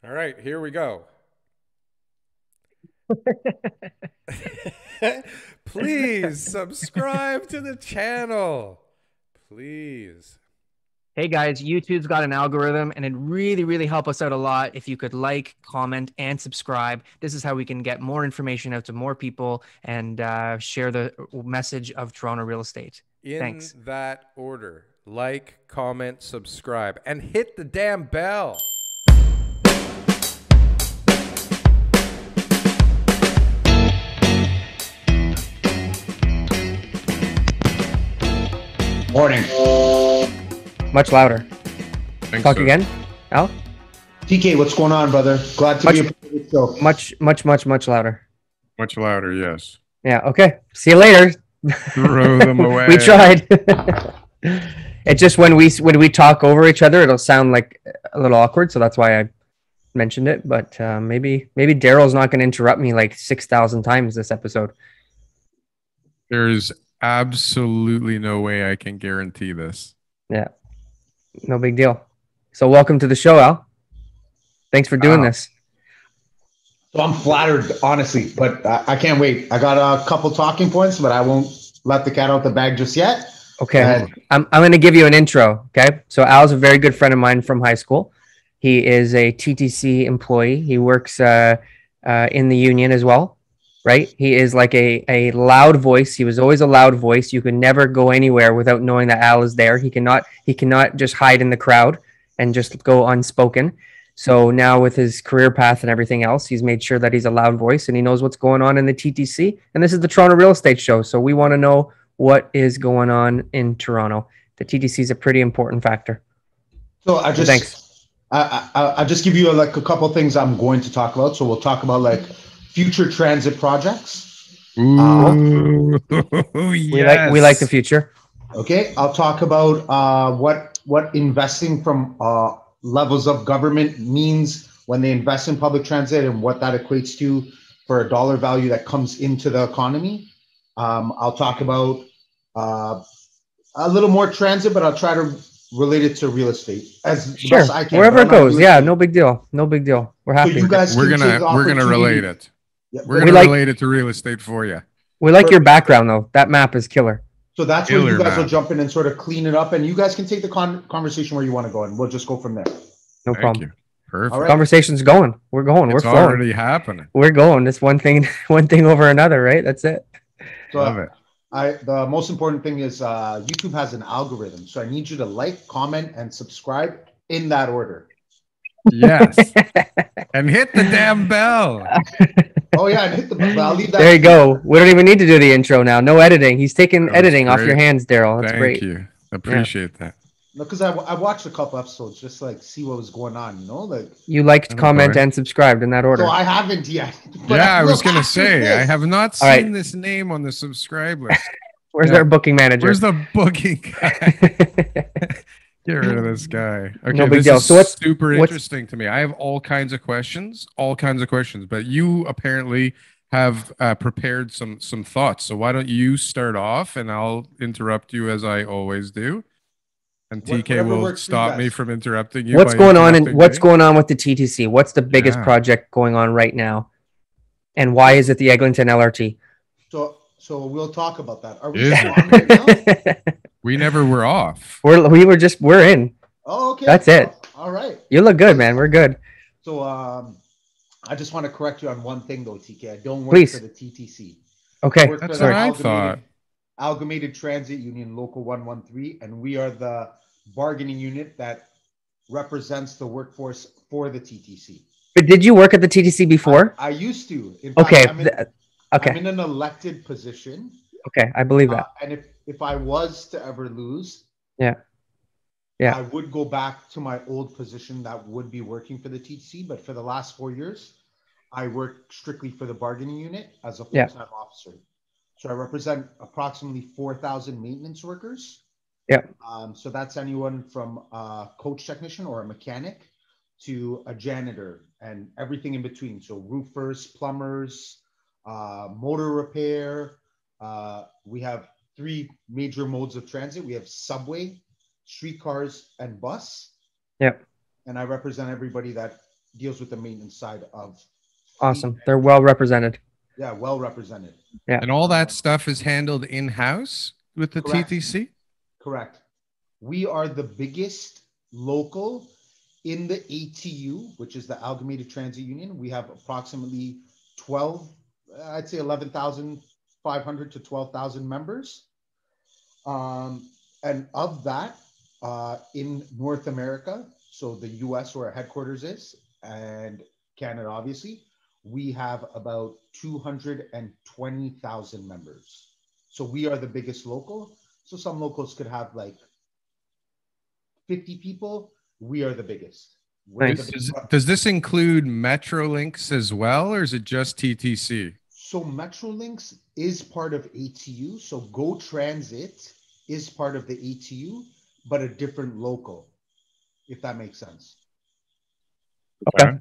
All right, here we go. Please subscribe to the channel. Please. Hey guys, YouTube's got an algorithm and it really help us out a lot if you could like, comment, and subscribe. This is how we can get more information out to more people and share the message of Toronto real estate. In Thanks. that order, like, comment, subscribe, and hit the damn bell. Morning. Much louder. Think Talk so. again, Al? TK, what's going on, brother? Glad to Much, be a part of the show. much louder. Much louder, yes. Yeah, okay. See you later. Throw them away. We tried. It's just when we talk over each other, it'll sound like a little awkward, so that's why I mentioned it. But maybe Daryl's not going to interrupt me like 6,000 times this episode. There's absolutely no way I can guarantee this. Yeah, no big deal. So welcome to the show, Al. Thanks for doing this. So I'm flattered, honestly, but I can't wait. I got a couple talking points, but I won't let the cat out the bag just yet. Okay, I'm going to give you an intro. Okay, so Al's a very good friend of mine from high school. He is a TTC employee. He works in the union as well, right? He is like a loud voice. He was always a loud voice. You could never go anywhere without knowing that Al is there. He cannot just hide in the crowd and just go unspoken. So now with his career path and everything else, he's made sure that he's a loud voice and he knows what's going on in the TTC. And this is the Toronto Real Estate Show. So we want to know what is going on in Toronto. The TTC is a pretty important factor. So I just give you a couple things I'm going to talk about. So we'll talk about like future transit projects. Ooh, yes. We like the future. Okay, I'll talk about what investing from levels of government means when they invest in public transit and what that equates to for a dollar value that comes into the economy. I'll talk about a little more transit, but I'll try to relate it to real estate as sure. best I can. Wherever it goes, yeah, no big deal, no big deal. We're happy. So you guys, we're gonna relate it. Yeah, we're gonna relate it to real estate for you. We like your background though. That map is killer. So that's where you guys will jump in and sort of clean it up, and you guys can take the conversation where you want to go, and we'll just go from there. No problem. Perfect. Right. Conversation's going. We're going. It's we're flowing. Already happening. We're going. It's one thing over another, right? That's it. So love it. The most important thing is YouTube has an algorithm, so I need you to like, comment, and subscribe in that order. Yes, and hit the damn bell. Oh yeah, and hit the bell. I'll leave that. There you go. We don't even need to do the intro now. No editing. He's taking editing off your hands, Daryl. That's great. Thank you. Appreciate that. No, because I watched a couple episodes just like see what was going on. You know, like you liked, comment, and subscribed in that order. So I haven't yet. Yeah, I was gonna say I have not seen this name on the subscribe list. Where's our booking manager? Where's the booking guy? Get rid of this guy. Okay, no big deal. So what's super interesting to me? I have all kinds of questions, but you apparently have prepared some thoughts. So why don't you start off, and I'll interrupt you as I always do, and TK will stop me from interrupting you. What's going on? And what's going on with the TTC? What's the biggest project going on right now, and why is it the Eglinton LRT? So we'll talk about that. Are we on right now? We never were off. We're in. Oh, okay. That's it. All right. You look good, man. We're good. So I just want to correct you on one thing though, TK. I don't work for the TTC. Okay. That's what I thought. Amalgamated Transit Union Local 113, and we are the bargaining unit that represents the workforce for the TTC. But did you work at the TTC before? I used to. In fact, I'm in an elected position. Okay, I believe that. And if I was to ever lose, yeah, I would go back to my old position that would be working for the TTC. But for the last 4 years, I worked strictly for the bargaining unit as a full-time officer. So I represent approximately 4,000 maintenance workers. Yeah. So that's anyone from a coach technician or a mechanic to a janitor and everything in between. So roofers, plumbers, motor repair. We have 3 major modes of transit. We have subway, streetcars, and bus. Yep. And I represent everybody that deals with the maintenance side of Awesome. They're well represented. Yeah, well represented. Yeah. And all that stuff is handled in-house with the Correct. TTC? Correct. We are the biggest local in the ATU, which is the Amalgamated Transit Union. We have approximately 12, I'd say 11,500 to 12,000 members. And of that, in North America, so the US where our headquarters is, and Canada, obviously, we have about 220,000 members. So we are the biggest local. So some locals could have like 50 people. We are the biggest. Nice. Does this include Metrolinx as well, or is it just TTC? So Metrolinx is part of ATU. So Go Transit is part of the ATU, but a different local, if that makes sense. Okay.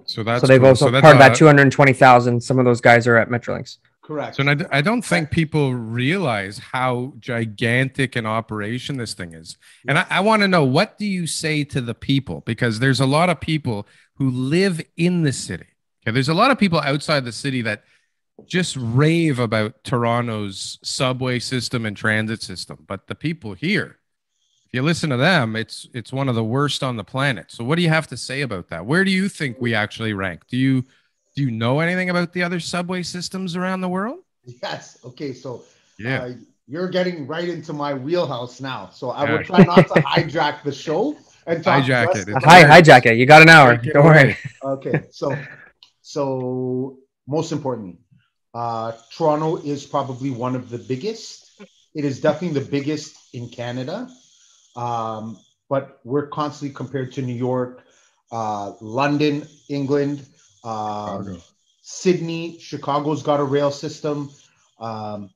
So that's so they've cool. also So that's part of that 220,000. Some of those guys are at Metrolinx. Correct. So I don't think people realize how gigantic an operation this thing is. And I want to know, what do you say to the people? Because there's a lot of people who live in the city. Okay, there's a lot of people outside the city that just rave about Toronto's subway system and transit system. But the people here, if you listen to them, it's one of the worst on the planet. So what do you have to say about that? Where do you think we actually rank? Do you know anything about the other subway systems around the world? Yes. Okay. So Yeah. you're getting right into my wheelhouse now. So I will try not to hijack the show and talk Hijack just it. Hijack it. You got an hour. Don't worry. Okay. So most importantly, Toronto is probably one of the biggest. It is definitely the biggest in Canada. But we're constantly compared to New York, London, England, Sydney. Chicago's got a rail system. And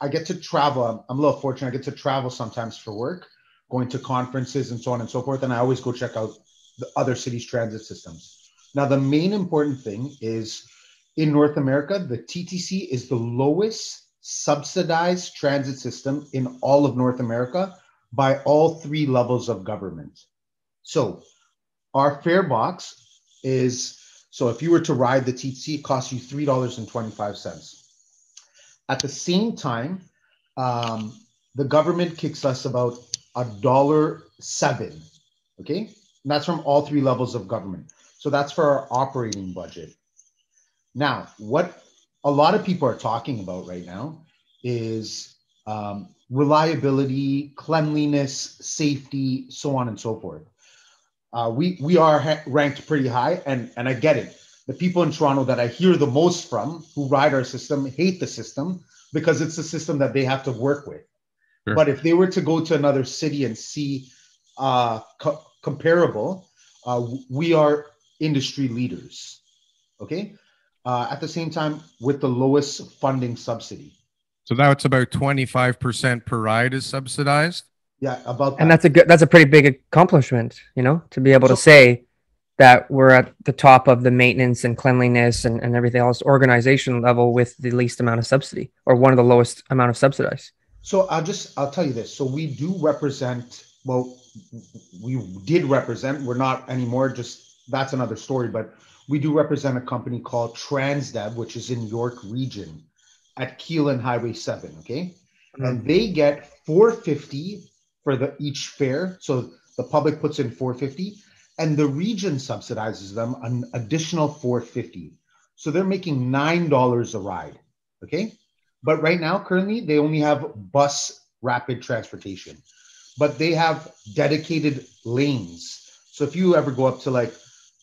I get to travel. I'm a little fortunate. I get to travel sometimes for work, going to conferences and so on and so forth. And I always go check out the other cities' transit systems. Now, the main important thing is in North America, the TTC is the lowest subsidized transit system in all of North America by all three levels of government. So our fare box is, so if you were to ride the TTC, it costs you $3.25. At the same time, the government kicks us about $1.07, okay? And that's from all three levels of government. So that's for our operating budget. Now, what a lot of people are talking about right now is reliability, cleanliness, safety, so on and so forth. We are ranked pretty high, and I get it. The people in Toronto that I hear the most from who ride our system hate the system because it's a system that they have to work with. Sure. But if they were to go to another city and see comparable, we are industry leaders, okay? At the same time, with the lowest funding subsidy. So that's about 25% per ride is subsidized? Yeah, about that. And that's a pretty big accomplishment, you know, to be able to say that we're at the top of the maintenance and cleanliness and everything else organization level with the least amount of subsidy, or one of the lowest amount of subsidized. So I'll tell you this. So we do represent, well, we did represent, we're not anymore, just that's another story, but we do represent a company called Transdev, which is in York Region at Keelan Highway 7, okay? Mm-hmm. And they get $4.50 for each fare. So the public puts in $4.50 and the region subsidizes them an additional $4.50. So they're making $9 a ride, okay? But right now, currently, they only have bus rapid transportation, but they have dedicated lanes. So if you ever go up to like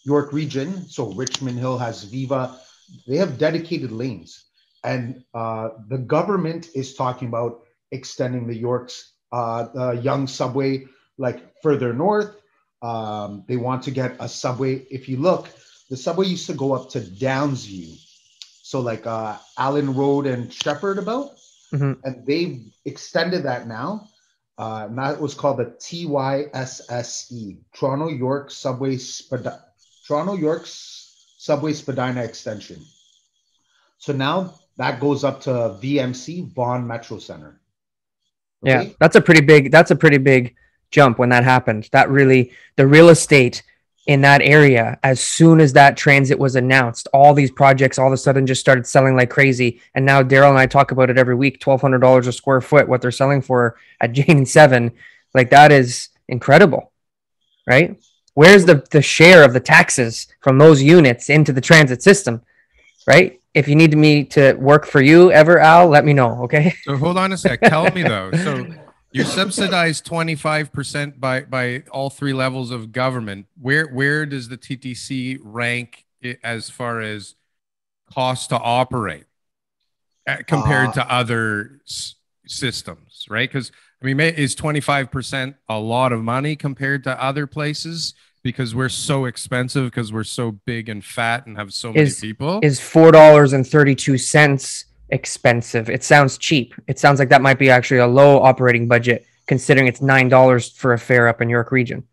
York Region, so Richmond Hill has Viva, they have dedicated lanes. And the government is talking about extending the York's young subway like further north. They want to get a subway. If you look, the subway used to go up to Downsview. So like Allen Road and Shepherd about, and they've extended that now. And that was called the TYSSE, Toronto York Subway Spadina Extension. So now that goes up to VMC, Vaughan Metro Center. Okay? Yeah, that's a pretty big jump when that happened. That really, the real estate in that area, as soon as that transit was announced, all these projects all of a sudden just started selling like crazy. And now Darryl and I talk about it every week, $1,200 a square foot, what they're selling for at Jane 7. Like, that is incredible, right? Where's the share of the taxes from those units into the transit system, right? If you need me to work for you ever, Al, let me know, okay? So hold on a sec. Tell me though. So you're subsidized 25% by all three levels of government. Where does the TTC rank as far as cost to operate compared to other systems, right? Because I mean, is 25% a lot of money compared to other places? Because we're so expensive, because we're so big and fat and have so many people. Is $4.32 expensive? It sounds cheap. It sounds like that might be actually a low operating budget, considering it's $9 for a fare up in York Region.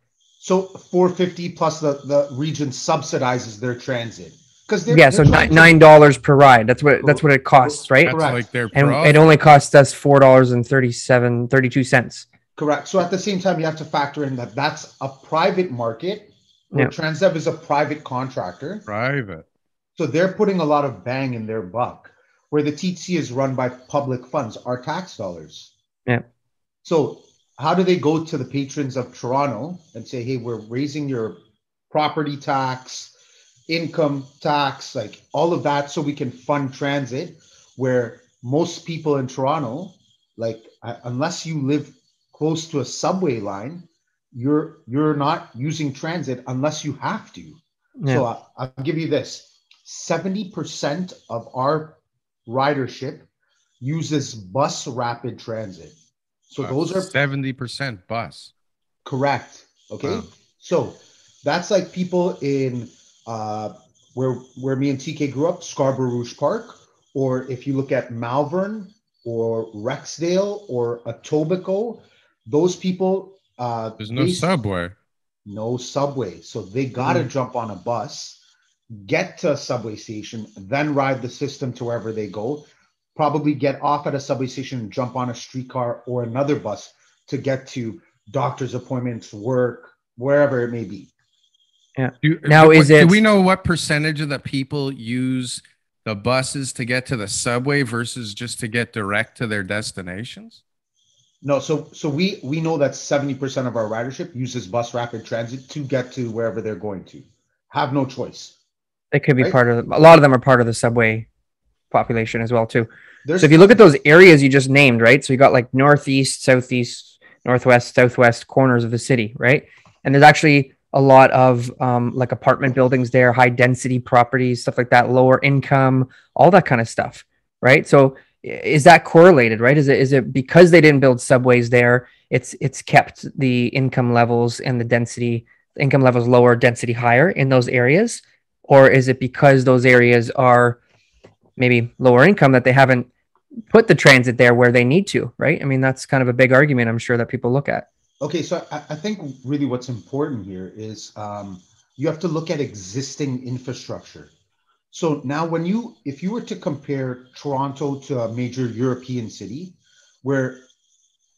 So $4.50 plus the region subsidizes their transit. So $9 per ride. That's what it costs, right? That's like their and it only costs us $4.32. Correct. So at the same time, you have to factor in that that's a private market where Transdev is a private contractor. Private. So they're putting a lot of bang in their buck, where the TTC is run by public funds, our tax dollars. Yeah. So how do they go to the patrons of Toronto and say, hey, we're raising your property tax, income tax, like all of that, so we can fund transit, where most people in Toronto, like unless you live close to a subway line, you're not using transit unless you have to. Yeah. So I'll give you this: 70% of our ridership uses bus rapid transit. So those are 70% bus. Correct. Okay. Wow. So that's like people in where me and TK grew up, Scarborough Rouge Park, or if you look at Malvern or Rexdale or Etobicoke, those people there's no subway. No subway. So they gotta jump on a bus, get to a subway station, then ride the system to wherever they go, probably get off at a subway station and jump on a streetcar or another bus to get to doctor's appointments, work, wherever it may be. Yeah. Do we know what percentage of the people use the buses to get to the subway versus just to get direct to their destinations? No, so we know that 70% of our ridership uses bus rapid transit to get to wherever they're going to. Have no choice. They could be part of a lot of them are part of the subway population as well too. So if you look at those areas you just named, right? So you got like northeast, southeast, northwest, southwest corners of the city, right? And there's actually a lot of like apartment buildings there, high density properties, stuff like that, lower income, all that kind of stuff, right? So is that correlated, right? Is it because they didn't build subways there, it's kept the income levels and the density, income levels lower, density higher in those areas? Or is it because those areas are maybe lower income that they haven't put the transit there where they need to, right? I mean, that's kind of a big argument, I'm sure, that people look at. Okay, so I think really what's important here is you have to look at existing infrastructure. So now if you were to compare Toronto to a major European city, where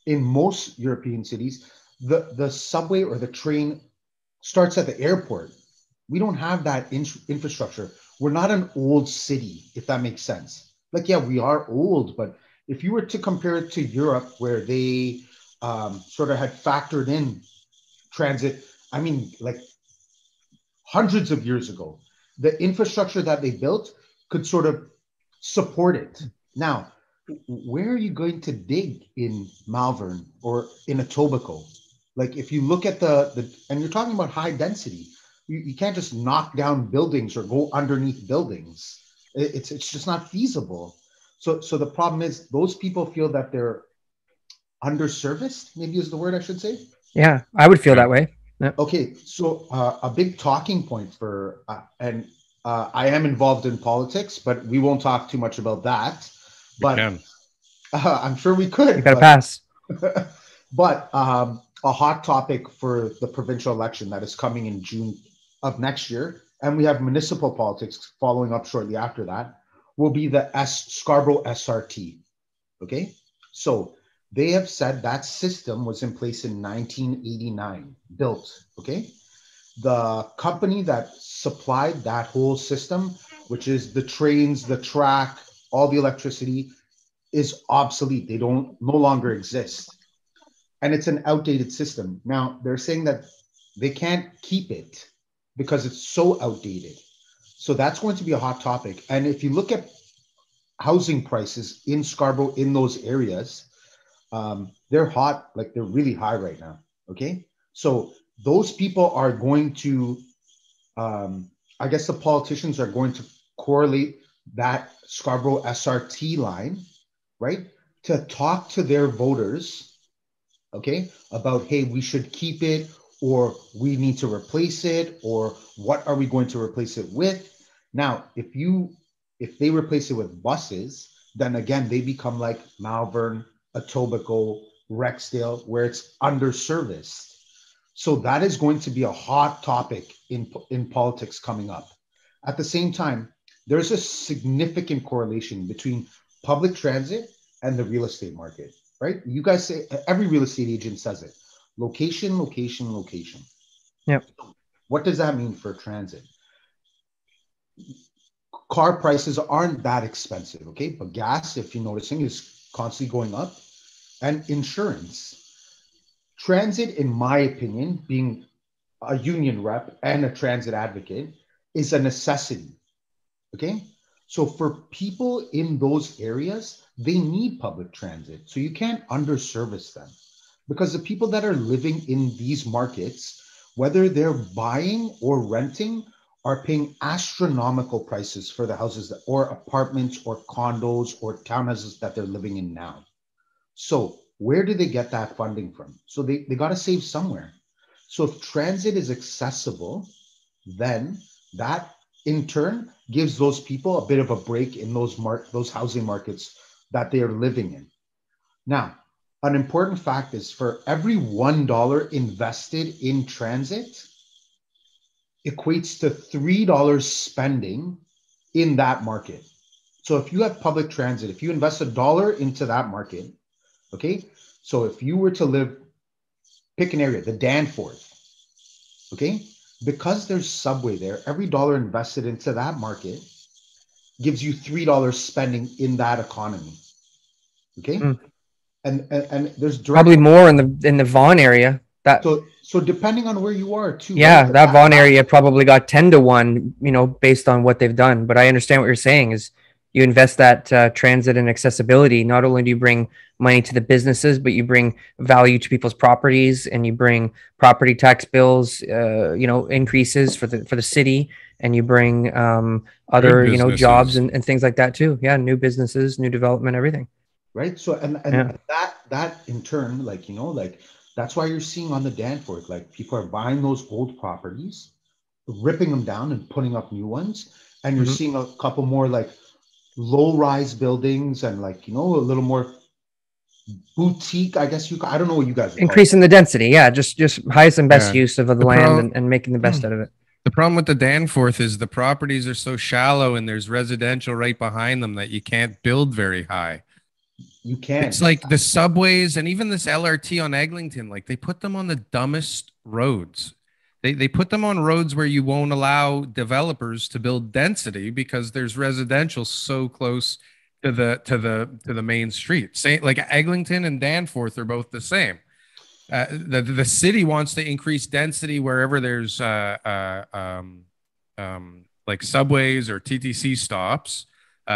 in most European cities, the subway or the train starts at the airport. We don't have that infrastructure. We're not an old city, if that makes sense. Like, yeah, we are old, but if you were to compare it to Europe, where they sort of had factored in transit, I mean, like hundreds of years ago, the infrastructure that they built could sort of support it. Now, where are you going to dig in Malvern or in Etobicoke? Like, if you look at and you're talking about high density, you can't just knock down buildings or go underneath buildings. It's just not feasible. So the problem is those people feel that they're underserviced, maybe is the word I should say. Yeah, I would feel that way. Yep. Okay, so a big talking point for, I am involved in politics, but we won't talk too much about that. But I'm sure we could. You gotta pass. But a hot topic for the provincial election that is coming in June of next year, and we have municipal politics following up shortly after that, will be the Scarborough SRT. Okay, so they have said that system was in place in 1989, built. Okay, the company that supplied that whole system, which is the trains, the track, all the electricity, is obsolete. They don't no longer exist. And it's an outdated system. Now they're saying that they can't keep it because it's so outdated. So that's going to be a hot topic. And if you look at housing prices in Scarborough in those areas, they're hot, like they're really high right now. Okay. So those people are going to, I guess the politicians are going to correlate that Scarborough SRT line, right, to talk to their voters, okay, about, hey, we should keep it, or we need to replace it, or what are we going to replace it with? Now, if they replace it with buses, then again, they become like Malvern, Etobicoke, Rexdale, where it's underserviced. So that is going to be a hot topic in politics coming up. At the same time, there's a significant correlation between public transit and the real estate market, right? You guys say, every real estate agent says it: location, location, location. Yep. What does that mean for transit? Car prices aren't that expensive, okay? But gas, if you're noticing, is constantly going up, and insurance. Transit, in my opinion, being a union rep and a transit advocate, is a necessity. Okay. So for people in those areas, they need public transit. So you can't underservice them, because the people that are living in these markets, whether they're buying or renting, are paying astronomical prices for the houses that, or apartments or condos or townhouses that they're living in now. So where do they get that funding from? So they got to save somewhere. So if transit is accessible, then that in turn gives those people a bit of a break in those housing markets that they are living in. Now, an important fact is, for every $1 invested in transit equates to $3 spending in that market. So if you have public transit, if you invest $1 into that market, okay, so if you were to live, pick an area, the Danforth, okay, because there's subway there, every dollar invested into that market gives you $3 spending in that economy. Okay. Mm. And there's Probably more in the Vaughan area. That so depending on where you are too. Yeah, right? that Vaughan area probably got 10 to 1, based on what they've done. But I understand what you're saying is you invest that transit and accessibility. Not only do you bring money to the businesses, but you bring value to people's properties, and you bring property tax bills, increases for the city, and you bring other, jobs and things like that too. Yeah, new businesses, new development, everything. Right. So and Yeah. that in turn, like that's why you're seeing on the Danforth, like people are buying those old properties, ripping them down and putting up new ones. And you're Mhm. seeing a couple more like low-rise buildings and a little more boutique, I guess I don't know what you guys would call it. Increasing the density. Yeah. Just highest and best Yeah. use of the land and making the best out of it. The problem with the Danforth is the properties are so shallow and there's residential right behind them that you can't build very high. You can't. It's like the subways and even this LRT on Eglinton, like they put them on the dumbest roads. They put them on roads where you won't allow developers to build density because there's residential so close to the main street. Say like Eglinton and Danforth are both the same. The city wants to increase density wherever there's like subways or TTC stops,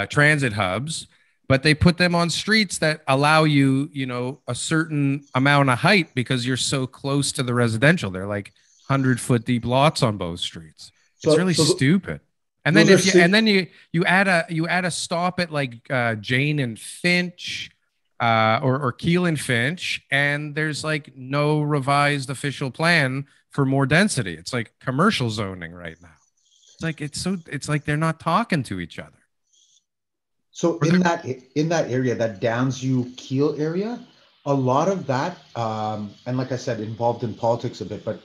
transit hubs, but they put them on streets that allow you, a certain amount of height because you're so close to the residential. They're like 100-foot deep lots on both streets. It's really stupid. And then you add a stop at like Jane and Finch. Or Keel and Finch, and there's like no revised official plan for more density. It's like commercial zoning right now. It's like they're not talking to each other. So in that area, that Downsview Keel area, a lot of that, and like I said, involved in politics a bit, but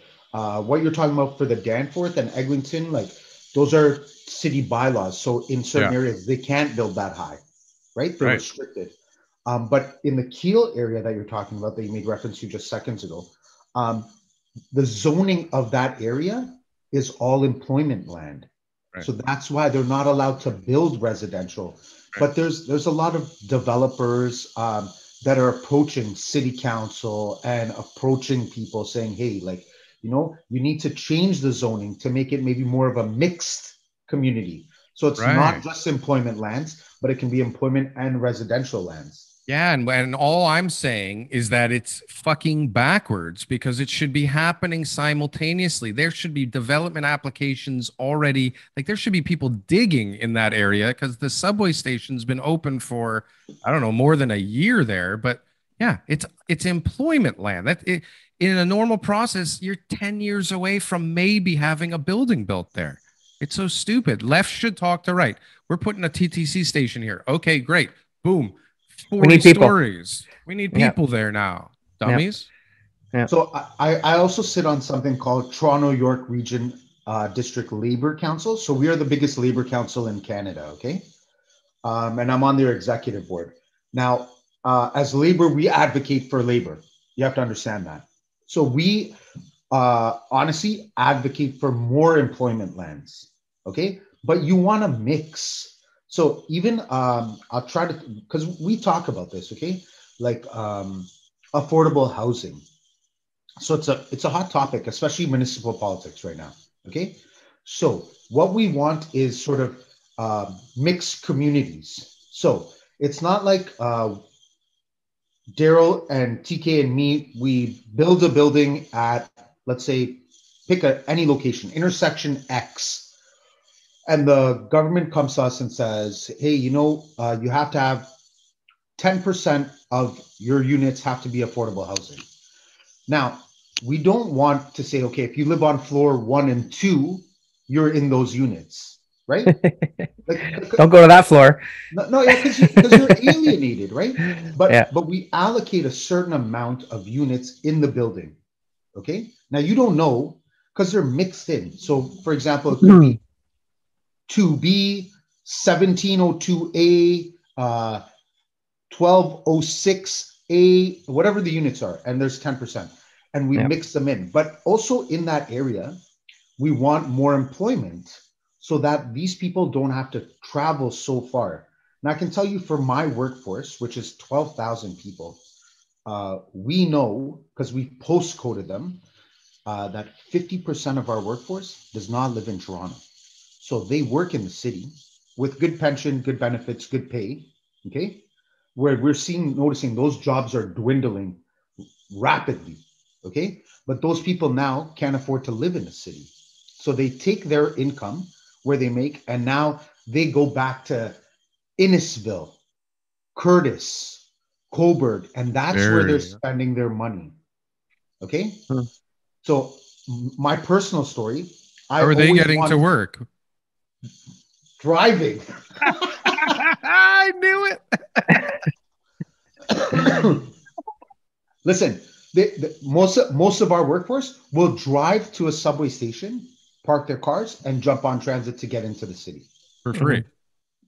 what you're talking about for the Danforth and Eglinton, like those are city bylaws. So in certain areas, they can't build that high, right? They're restricted. But in the Keel area that you're talking about, that you made reference to just seconds ago, the zoning of that area is all employment land. Right. So that's why they're not allowed to build residential. But there's a lot of developers that are approaching city council and approaching people saying, hey, like, you know, you need to change the zoning to make it maybe more of a mixed community. So it's not just employment lands, but it can be employment and residential lands. Yeah, and all I'm saying is that it's fucking backwards because it should be happening simultaneously. There should be development applications already. Like there should be people digging in that area because the subway station's been open for, I don't know, more than a year there. But yeah, it's employment land. In a normal process, you're 10 years away from maybe having a building built there. It's so stupid. Left should talk to right. We're putting a TTC station here. Okay, great. Boom. 40 stories. We need people there now. Dummies. Yeah. So I also sit on something called Toronto York Region District Labor Council. So we are the biggest labor council in Canada, okay? And I'm on their executive board. Now, as labor, we advocate for labor. You have to understand that. So we honestly advocate for more employment lands, okay? But you want to mix. So even I'll try to, because we talk about this, okay? Like affordable housing. So it's a hot topic, especially municipal politics right now, okay? So what we want is sort of mixed communities. So it's not like Darryl and TK and me, we build a building at, let's say, pick any location, intersection X. And the government comes to us and says, hey, you know, you have to have 10% of your units have to be affordable housing. Now, we don't want to say, okay, if you live on floor 1 and 2, you're in those units, right? Don't go to that floor. No, yeah, because you're alienated, right? But we allocate a certain amount of units in the building, okay? Now, you don't know because they're mixed in. So, for example, it could be 2B, 1702A, 1206A, whatever the units are, and there's 10%. And we mix them in. But also in that area, we want more employment so that these people don't have to travel so far. And I can tell you for my workforce, which is 12,000 people, we know, because we post-coded them, that 50% of our workforce does not live in Toronto. So they work in the city with good pension, good benefits, good pay, okay? Where we're noticing those jobs are dwindling rapidly, okay? But those people now can't afford to live in the city. So they take their income where they make, and now they go back to Innisville, Curtis, Cobourg, and that's where they're spending their money, okay? So my personal story, how are they getting to work? Driving. I knew it. Listen, most of our workforce will drive to a subway station, park their cars, and jump on transit to get into the city. For free.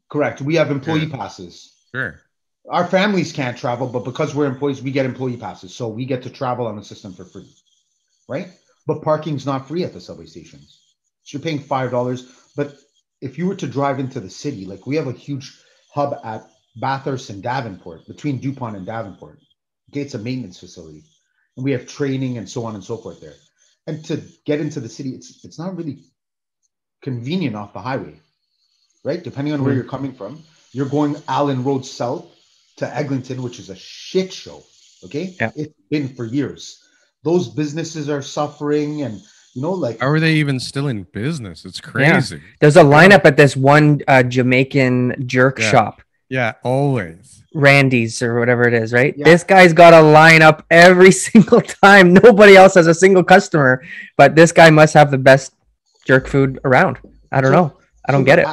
Correct. We have employee passes. Sure. Our families can't travel, but because we're employees, we get employee passes. So we get to travel on the system for free, right? But parking's not free at the subway stations. So you're paying $5, but if you were to drive into the city, like we have a huge hub at Bathurst and Davenport, between DuPont and Davenport. Okay, it's a maintenance facility. And we have training and so on and so forth there. And to get into the city, it's not really convenient off the highway, right? Depending on where you're coming from. You're going Allen Road South to Eglinton, which is a shit show, okay? Yeah. It's been for years. Those businesses are suffering and, you know, like... How are they even still in business? It's crazy. Yeah. There's a lineup at this one Jamaican jerk shop. Yeah, always. Randy's or whatever it is, right? Yeah. This guy's got a lineup every single time. Nobody else has a single customer, but this guy must have the best jerk food around. I don't know. I don't get it.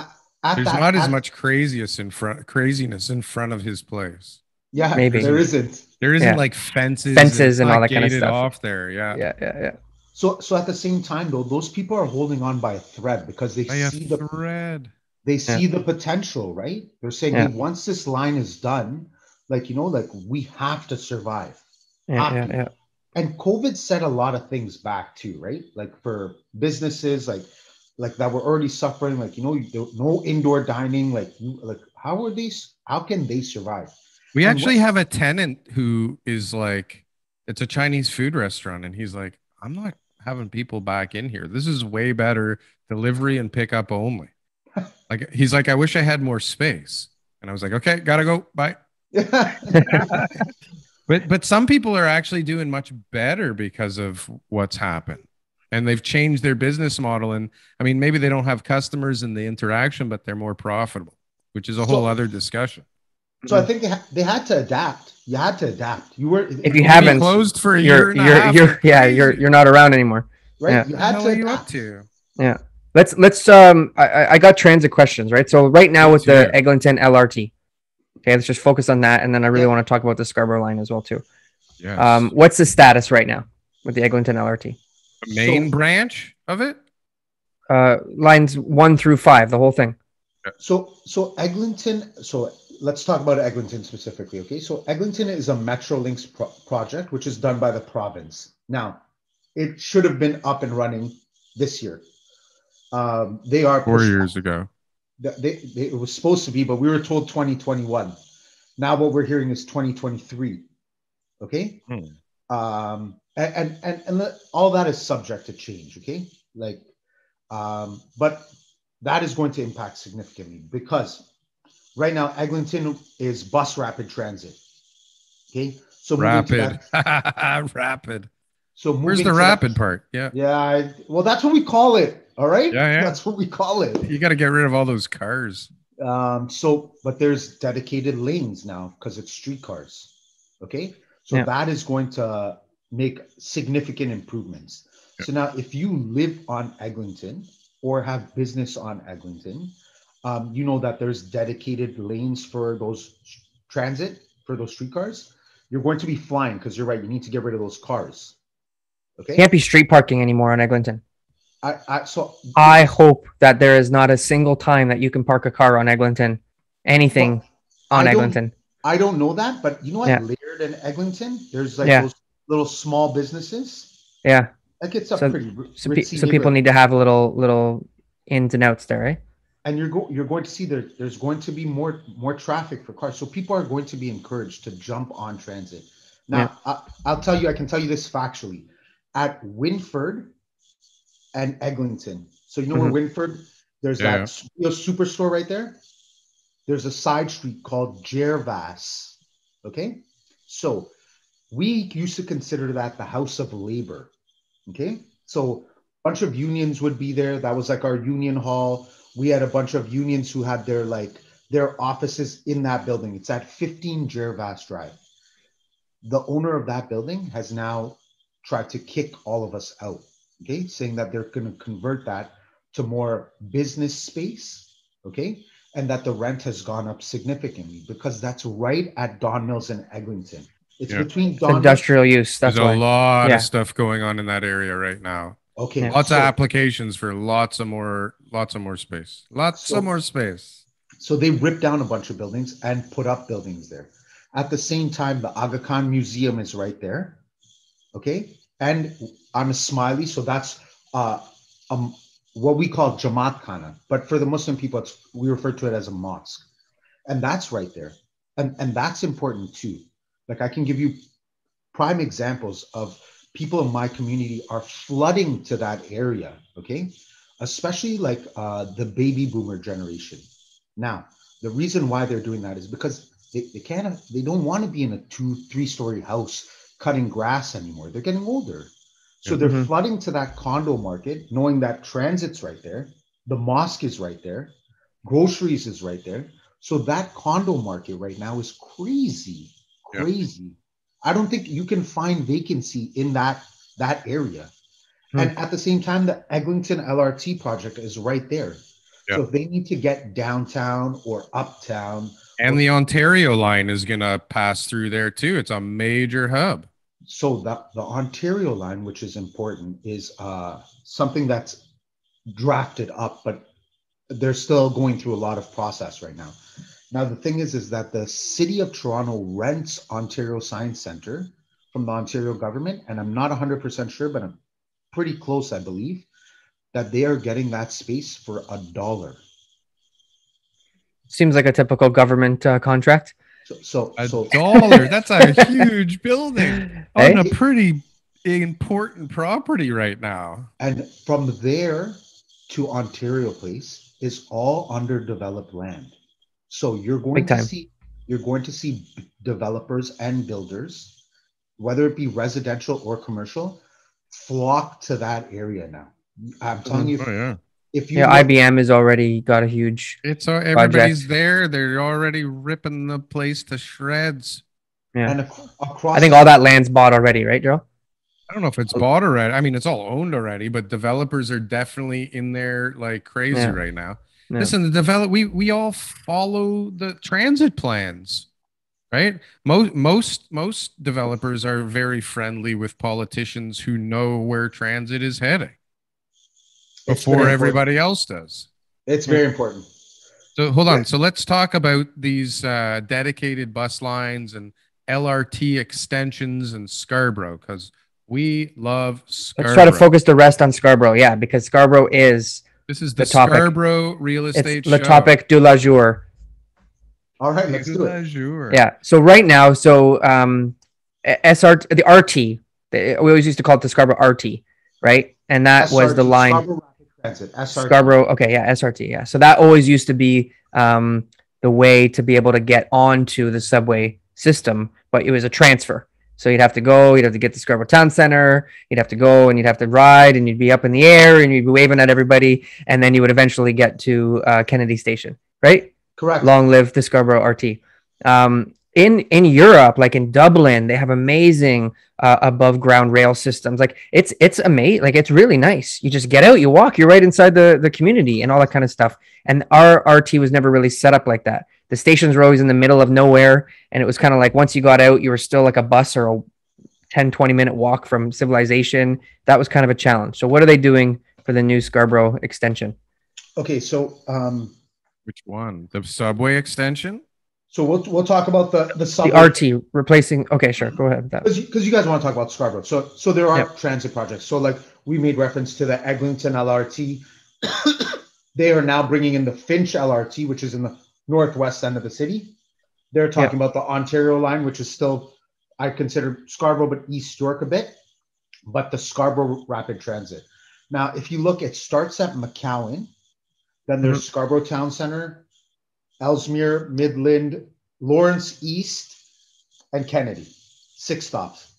There's not as much craziness in front of his place. Yeah, maybe there isn't. There isn't like fences and all that kind of stuff off there. Yeah. So at the same time, though, those people are holding on by a thread because they see the thread. They see the potential, right? They're saying, hey, once this line is done, like, you know, like we have to survive. Yeah. and COVID set a lot of things back too, right? Like for businesses, like that were already suffering, like no indoor dining, like how can they survive? We And actually have a tenant who is like, it's a Chinese food restaurant, and he's like, I'm not having people back in here. This is way better delivery and pickup only. Like he's like, I wish I had more space. And I was like, okay, gotta go. Bye. But some people are actually doing much better because of what's happened. And they've changed their business model. And I mean, maybe they don't have customers in the interaction, but they're more profitable, which is a whole so other discussion. so I think they had to adapt. You had to adapt. You were If you Be haven't, closed for a year and a half. you're not around anymore. right. Yeah. You What the had hell to are you up adapt. to? Yeah. Let's I got transit questions, right? So right now with the Eglinton LRT. Okay, let's just focus on that, and then I really want to talk about the Scarborough line as well too. Yes. What's the status right now with the Eglinton LRT? The main branch of it? Lines 1 through 5, the whole thing. So Eglinton. So let's talk about Eglinton specifically. Okay. So Eglinton is a Metrolinx project, which is done by the province. Now, it should have been up and running this year. They are 4 years ago. it was supposed to be, but we were told 2021. Now what we're hearing is 2023. Okay. And all that is subject to change. Okay. But that is going to impact significantly because right now Eglinton is bus rapid transit. Okay. So Rapid. Rapid. Where's the moving to rapid part? Yeah. Yeah. Well, that's what we call it. All right. Yeah. That's what we call it. You got to get rid of all those cars. But there's dedicated lanes now because it's streetcars. Okay. So that is going to make significant improvements. So now if you live on Eglinton or have business on Eglinton, you know that there's dedicated lanes for those transit, for those streetcars. You're going to be flying because you're right. You need to get rid of those cars. Okay. Can't be street parking anymore on Eglinton. So I hope that there is not a single time that you can park a car on Eglinton, anything on Eglinton. I don't know that, but you know what? Laird and Eglinton, there's like those little small businesses. Yeah. That gets up pretty ritzy. So people need to have a little ins and outs there, right? And you're going to see there's going to be more traffic for cars. So people are going to be encouraged to jump on transit. Now, I can tell you this factually. At Winford and Eglinton. So you know where Winford, there's that superstore right there. There's a side street called Gervas. Okay. So we used to consider that the house of labor. Okay. So a bunch of unions would be there. That was like our union hall. We had a bunch of unions who had their offices in that building. It's at 15 Gervas Drive. The owner of that building has now tried to kick all of us out. Okay, saying that they're going to convert that to more business space, okay, and that the rent has gone up significantly because that's right at Don Mills and Eglinton. It's between Don industrial use. That's There's a lot of stuff going on in that area right now. Okay, lots of applications for lots of more space. Lots of more space. So they ripped down a bunch of buildings and put up buildings there. At the same time, the Aga Khan Museum is right there. Okay, and I'm a Smiley, so that's what we call Jamaat Khana, but for the Muslim people, we refer to it as a mosque, and that's right there, and that's important too. Like I can give you prime examples of people in my community are flooding to that area. Okay, especially like the baby boomer generation. Now, the reason why they're doing that is because they don't want to be in a 2-3 story house cutting grass anymore. They're getting older. So they're flooding to that condo market, knowing that transit's right there, the mosque is right there, groceries is right there. So that condo market right now is crazy. I don't think you can find vacancy in that area. And at the same time, the Eglinton LRT project is right there. So if they need to get downtown or uptown. And the Ontario line is going to pass through there too. It's a major hub. So the Ontario line, which is important, is something that's drafted up, but they're still going through a lot of process right now. Now, the thing is that the City of Toronto rents Ontario Science Center from the Ontario government, and I'm not 100% sure, but I'm pretty close, I believe, that they are getting that space for $1. Seems like a typical government contract. So $1. That's a huge building on Hey? a pretty important property right now. and from there to Ontario Place is all underdeveloped land. So Big time. you're going to see developers and builders, whether it be residential or commercial, flock to that area now. I'm telling you, Oh yeah. if you Yeah, look, IBM has already got a huge It's everybody's project. there. They're already ripping the place to shreds. Yeah. and across I think the all that land's bought already, right, Joe? I don't know if it's bought already. I mean, it's all owned already, but developers are definitely in there like crazy Yeah. right now. Yeah. Listen, we all follow the transit plans, right? Most developers are very friendly with politicians who know where transit is heading it's before very important. everybody else does. It's very important. So hold on. So let's talk about these dedicated bus lines and LRT extensions in Scarborough because we love Scarborough. Let's try to focus the rest on Scarborough. Yeah, because Scarborough is This is the the topic. Scarborough real estate it's le show. topic du la jour. All right, let's do it. Sure. Yeah. So right now, the RT, we always used to call it the Scarborough RT, right? And that was the SRT, line. Scarborough Rapid Transit, SRT. Scarborough. Okay, yeah, SRT. Yeah. So that always used to be the way to be able to get onto the subway system, but it was a transfer. So you'd have to go, you'd have to get to Scarborough Town Center, you'd have to go and you'd have to ride and you'd be up in the air and you'd be waving at everybody. And then you would eventually get to Kennedy Station, right? Correct. Long live the Scarborough RT. In Europe, like in Dublin, they have amazing above ground rail systems. Like it's amazing. Like it's really nice. You just get out, you walk, you're right inside the community and all that kind of stuff. And our RT was never really set up like that. The stations were always in the middle of nowhere. And it was kind of like once you got out, you were still like a bus or a 10, 20-minute walk from civilization. That was kind of a challenge. So what are they doing for the new Scarborough extension? Okay, so Which one? The subway extension? so we'll talk about the subway. The RT replacing. Okay, sure. Go ahead with that. Because you guys want to talk about Scarborough. So there are Yep. transit projects. So like we made reference to the Eglinton LRT. They are now bringing in the Finch LRT, which is in the northwest end of the city. They're talking about the Ontario line, which is still, I consider Scarborough, but East York a bit, but the Scarborough Rapid Transit. Now, if you look, it starts at McCowan, then there's Scarborough Town Center, Ellesmere, Midland, Lawrence East, and Kennedy. 6 stops.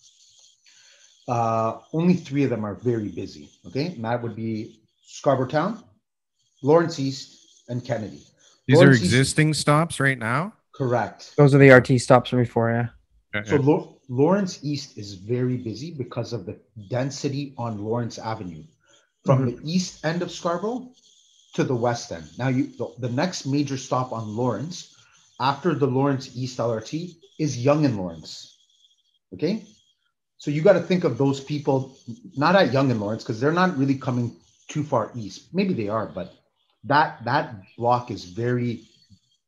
Only 3 of them are very busy. Okay, and that would be Scarborough Town, Lawrence East, and Kennedy. These Lawrence are East- existing stops right now? Correct. Those are the RT stops from before, yeah. So Lawrence East is very busy because of the density on Lawrence Avenue, from the east end of Scarborough to the west end. Now, the next major stop on Lawrence after the Lawrence East LRT is Yonge and Lawrence. Okay, so you got to think of those people not at Yonge and Lawrence because they're not really coming too far east. Maybe they are, but that block is very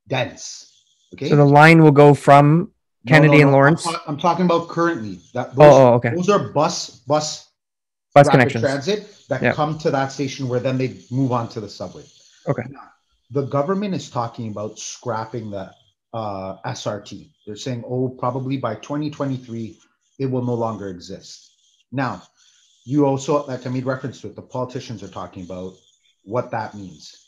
dense. Okay, So the line will go from Kennedy and Lawrence. I'm talking about currently. Okay. Those are bus rapid Connections. transit that come to that station where then they move on to the subway. Okay. Now, the government is talking about scrapping the SRT. They're saying, probably by 2023, it will no longer exist. Now, you also, like I made reference to it, the politicians are talking about what that means.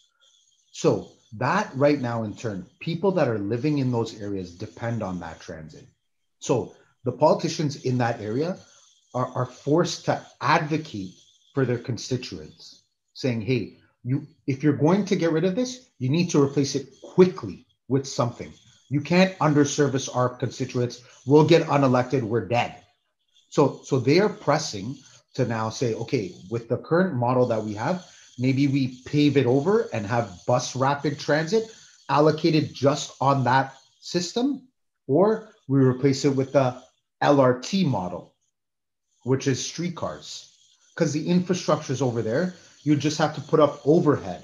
So that right now, in turn, people that are living in those areas depend on that transit. So the politicians in that area are forced to advocate for their constituents, saying, hey, if you're going to get rid of this, you need to replace it quickly with something. You can't underservice our constituents. We'll get unelected. We're dead. So they are pressing to now say, okay, with the current model that we have, maybe we pave it over and have bus rapid transit allocated just on that system, or we replace it with the LRT model, which is streetcars, because the infrastructure is over there. You just have to put up overhead,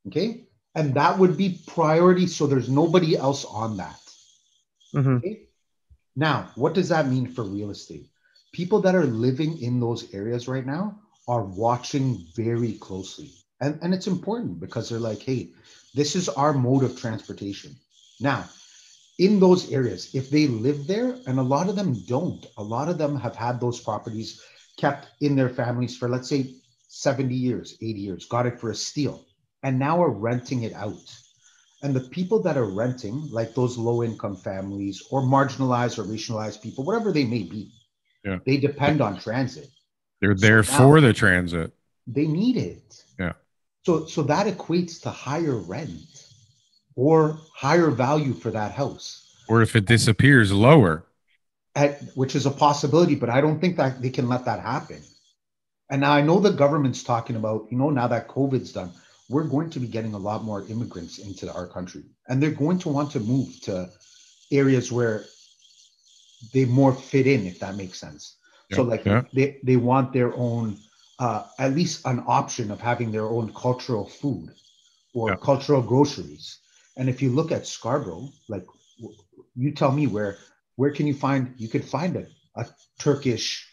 okay? And that would be priority, so there's nobody else on that. Okay? Now, what does that mean for real estate? People that are living in those areas right now are watching very closely. And it's important because they're like, hey, this is our mode of transportation. Now, in those areas, if they live there, and a lot of them don't, a lot of them have had those properties kept in their families for, let's say, 70 years, 80 years, got it for a steal, and now are renting it out. And the people that are renting, like those low income families or marginalized or racialized people, whatever they may be, Yeah. they depend on transit. They're So there now for the transit. they need it. Yeah. So that equates to higher rent or higher value for that house. Or if it disappears, lower. Which is a possibility, but I don't think that they can let that happen. And now I know the government's talking about, now that COVID's done, we're going to be getting a lot more immigrants into our country. And they're going to want to move to areas where they more fit in, if that makes sense. So like they want their own, at least an option of having their own cultural food or cultural groceries. And if you look at Scarborough, like you tell me where can you could find a Turkish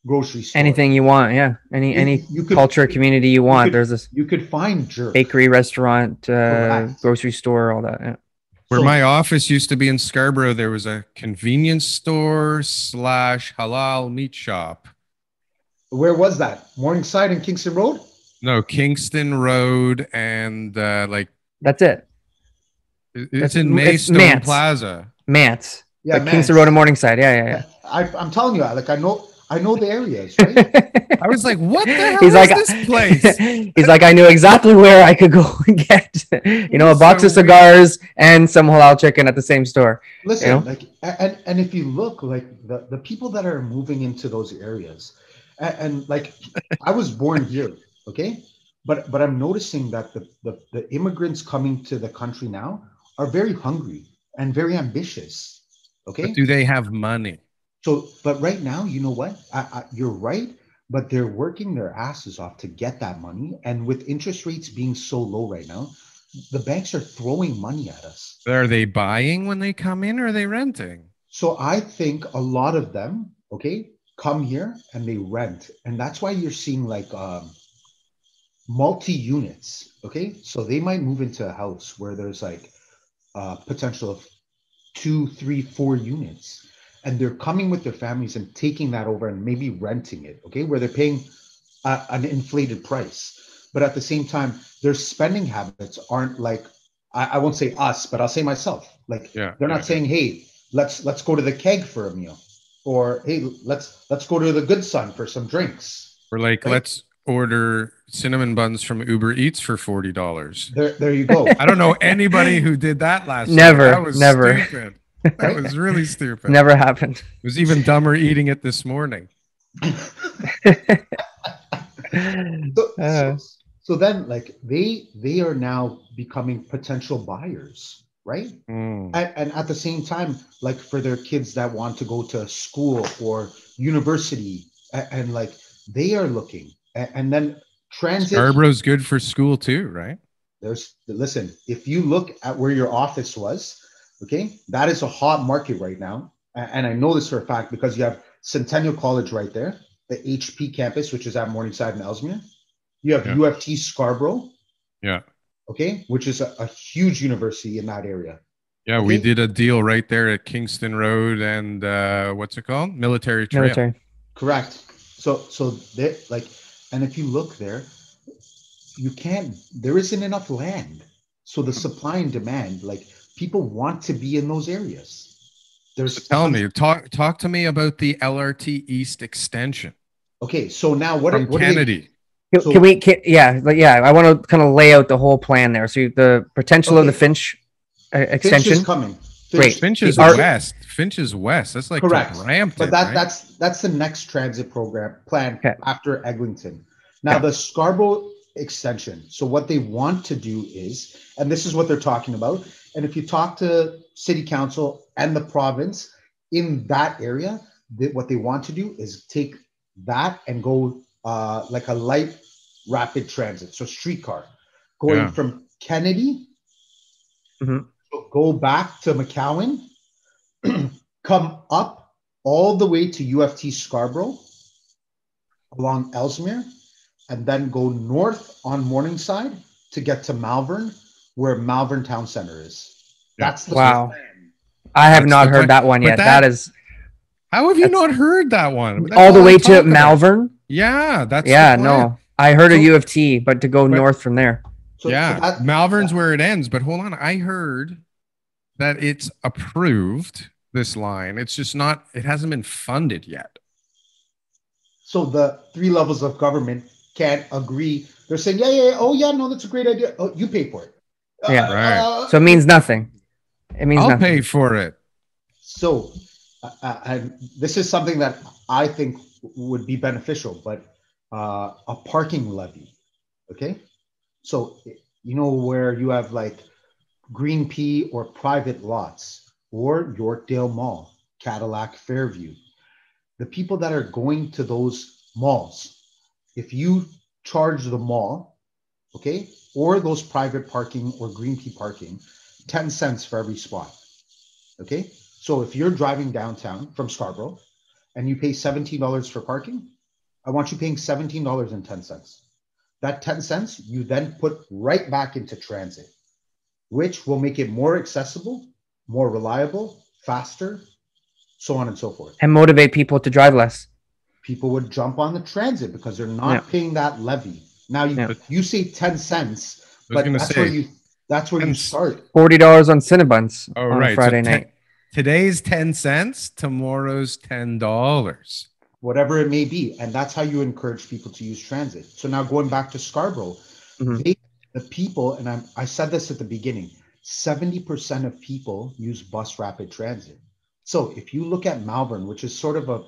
grocery store. Anything you want, yeah. Any You could, culture community you want. There's this you could find jerk. Bakery, restaurant, grocery store, all that. Yeah. Where my office used to be in Scarborough, there was a convenience store / halal meat shop. Where was that? Morningside and Kingston Road? No, Kingston Road and that's it. It's in Maystone Plaza. Mance. Yeah, like Kingston Road and Morningside. Yeah. I'm telling you, like I know the areas, right? I was like, what the hell is this place? He's like, I knew exactly where I could go and get, a box of cigars and some halal chicken at the same store. Listen, like, and if you look, like the people that are moving into those areas, and like, I was born here, okay? But I'm noticing that the immigrants coming to the country now are very hungry and very ambitious, okay? But do they have money? So, but right now, you know what? You're right, but they're working their asses off to get that money. And with interest rates being so low right now, the banks are throwing money at us. Are they buying when they come in or are they renting? So I think a lot of them, okay, come here and they rent. And that's why you're seeing like multi-units, okay? So they might move into a house where there's like potential of 2, 3, 4 units. And they're coming with their families and taking that over and maybe renting it, okay, where they're paying an inflated price. But at the same time, their spending habits aren't like, I won't say us, but I'll say myself. Like, they're not saying, hey, let's go to the keg for a meal, or hey, let's go to the Good Sun for some drinks. Or like, right? Let's order cinnamon buns from Uber Eats for $40. There you go. I don't know anybody who did that last never, year. That was never. Stupid. That was really stupid. Never happened. It was even dumber eating it this morning. So then, like, they are now becoming potential buyers, right? And at the same time, like for their kids that want to go to school or university, and like they are looking, and then transit. Scarborough's good for school too, right? Listen, if you look at where your office was. Okay, that is a hot market right now. And I know this for a fact because you have Centennial College right there, the HP campus, which is at Morningside and Ellesmere. You have UFT Scarborough. Yeah. Okay, which is a huge university in that area. Yeah, okay? We did a deal right there at Kingston Road and what's it called? Military Trail. Military. Correct. So they like, and if you look there, there isn't enough land. So the supply and demand, like, people want to be in those areas. Tell me, talk to me about the LRT East extension. Okay, so now what Kennedy? I want to kind of lay out the whole plan there. So the potential of the Finch extension. Finch is coming. Finch is west. Finch is west. That's like correct. Brampton, but that's the next transit plan after Eglinton. Now the Scarborough extension. So what they want to do is, and this is what they're talking about. And if you talk to city council and the province in that area, what they want to do is take that and go like a light rapid transit, so streetcar, going from Kennedy, go back to McCowan, come up all the way to UFT Scarborough along Ellesmere, and then go north on Morningside to get to Malvern, where Malvern Town Center is. That's the Wow. plan. I have That's not the heard plan. that one But yet. that- That is How have you That's- not heard that one? That's all the I way to talk about. Malvern. Yeah, that's Yeah, the plan. no, I heard So- of UFT, but to go But- north from there. So that- Malvern's where it ends. But hold on, I heard that it's approved. This line, it's just not. It hasn't been funded yet. So the three levels of government can't agree. They're saying, yeah, oh yeah, no, that's a great idea. Oh, you pay for it. Yeah. Right. So it means nothing. It means I'll nothing. pay for it. So, and this is something that I think would be beneficial, but a parking levy. Okay. So, you know, where you have like Green Pea or private lots or Yorkdale Mall, Cadillac Fairview, the people that are going to those malls, if you charge the mall, okay, or those private parking or Green Pea parking, 10 cents for every spot. Okay. So if you're driving downtown from Scarborough and you pay $17 for parking, I want you paying $17.10. That 10 cents you then put right back into transit, which will make it more accessible, more reliable, faster, so on and so forth. And motivate people to drive less. People would jump on the transit because they're not paying that levy. Now you say 10 cents, but that's where you start. $40 on Cinnabons Oh, on right. a Friday So night. Today's 10 cents, tomorrow's $10. Whatever it may be. And that's how you encourage people to use transit. So now going back to Scarborough, Mhm. the people, and I said this at the beginning, 70% of people use bus rapid transit. So if you look at Malvern, which is sort of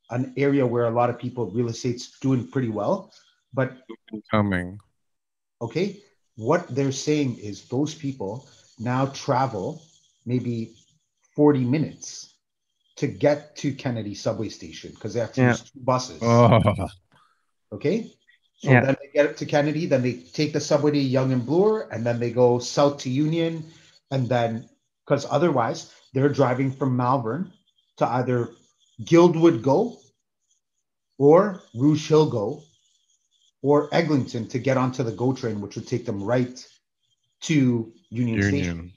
an area where a lot of people, real estate's doing pretty well, but Coming. okay, what they're saying is those people now travel maybe 40 minutes to get to Kennedy subway station because they have to use two buses. Oh, Okay. So then they get up to Kennedy, then they take the subway to Yonge and Bloor, and then they go south to Union. And then, because otherwise they're driving from Malvern to either Guildwood Go or Rouge Hill Go or Eglinton to get onto the GO train, which would take them right to Union Station.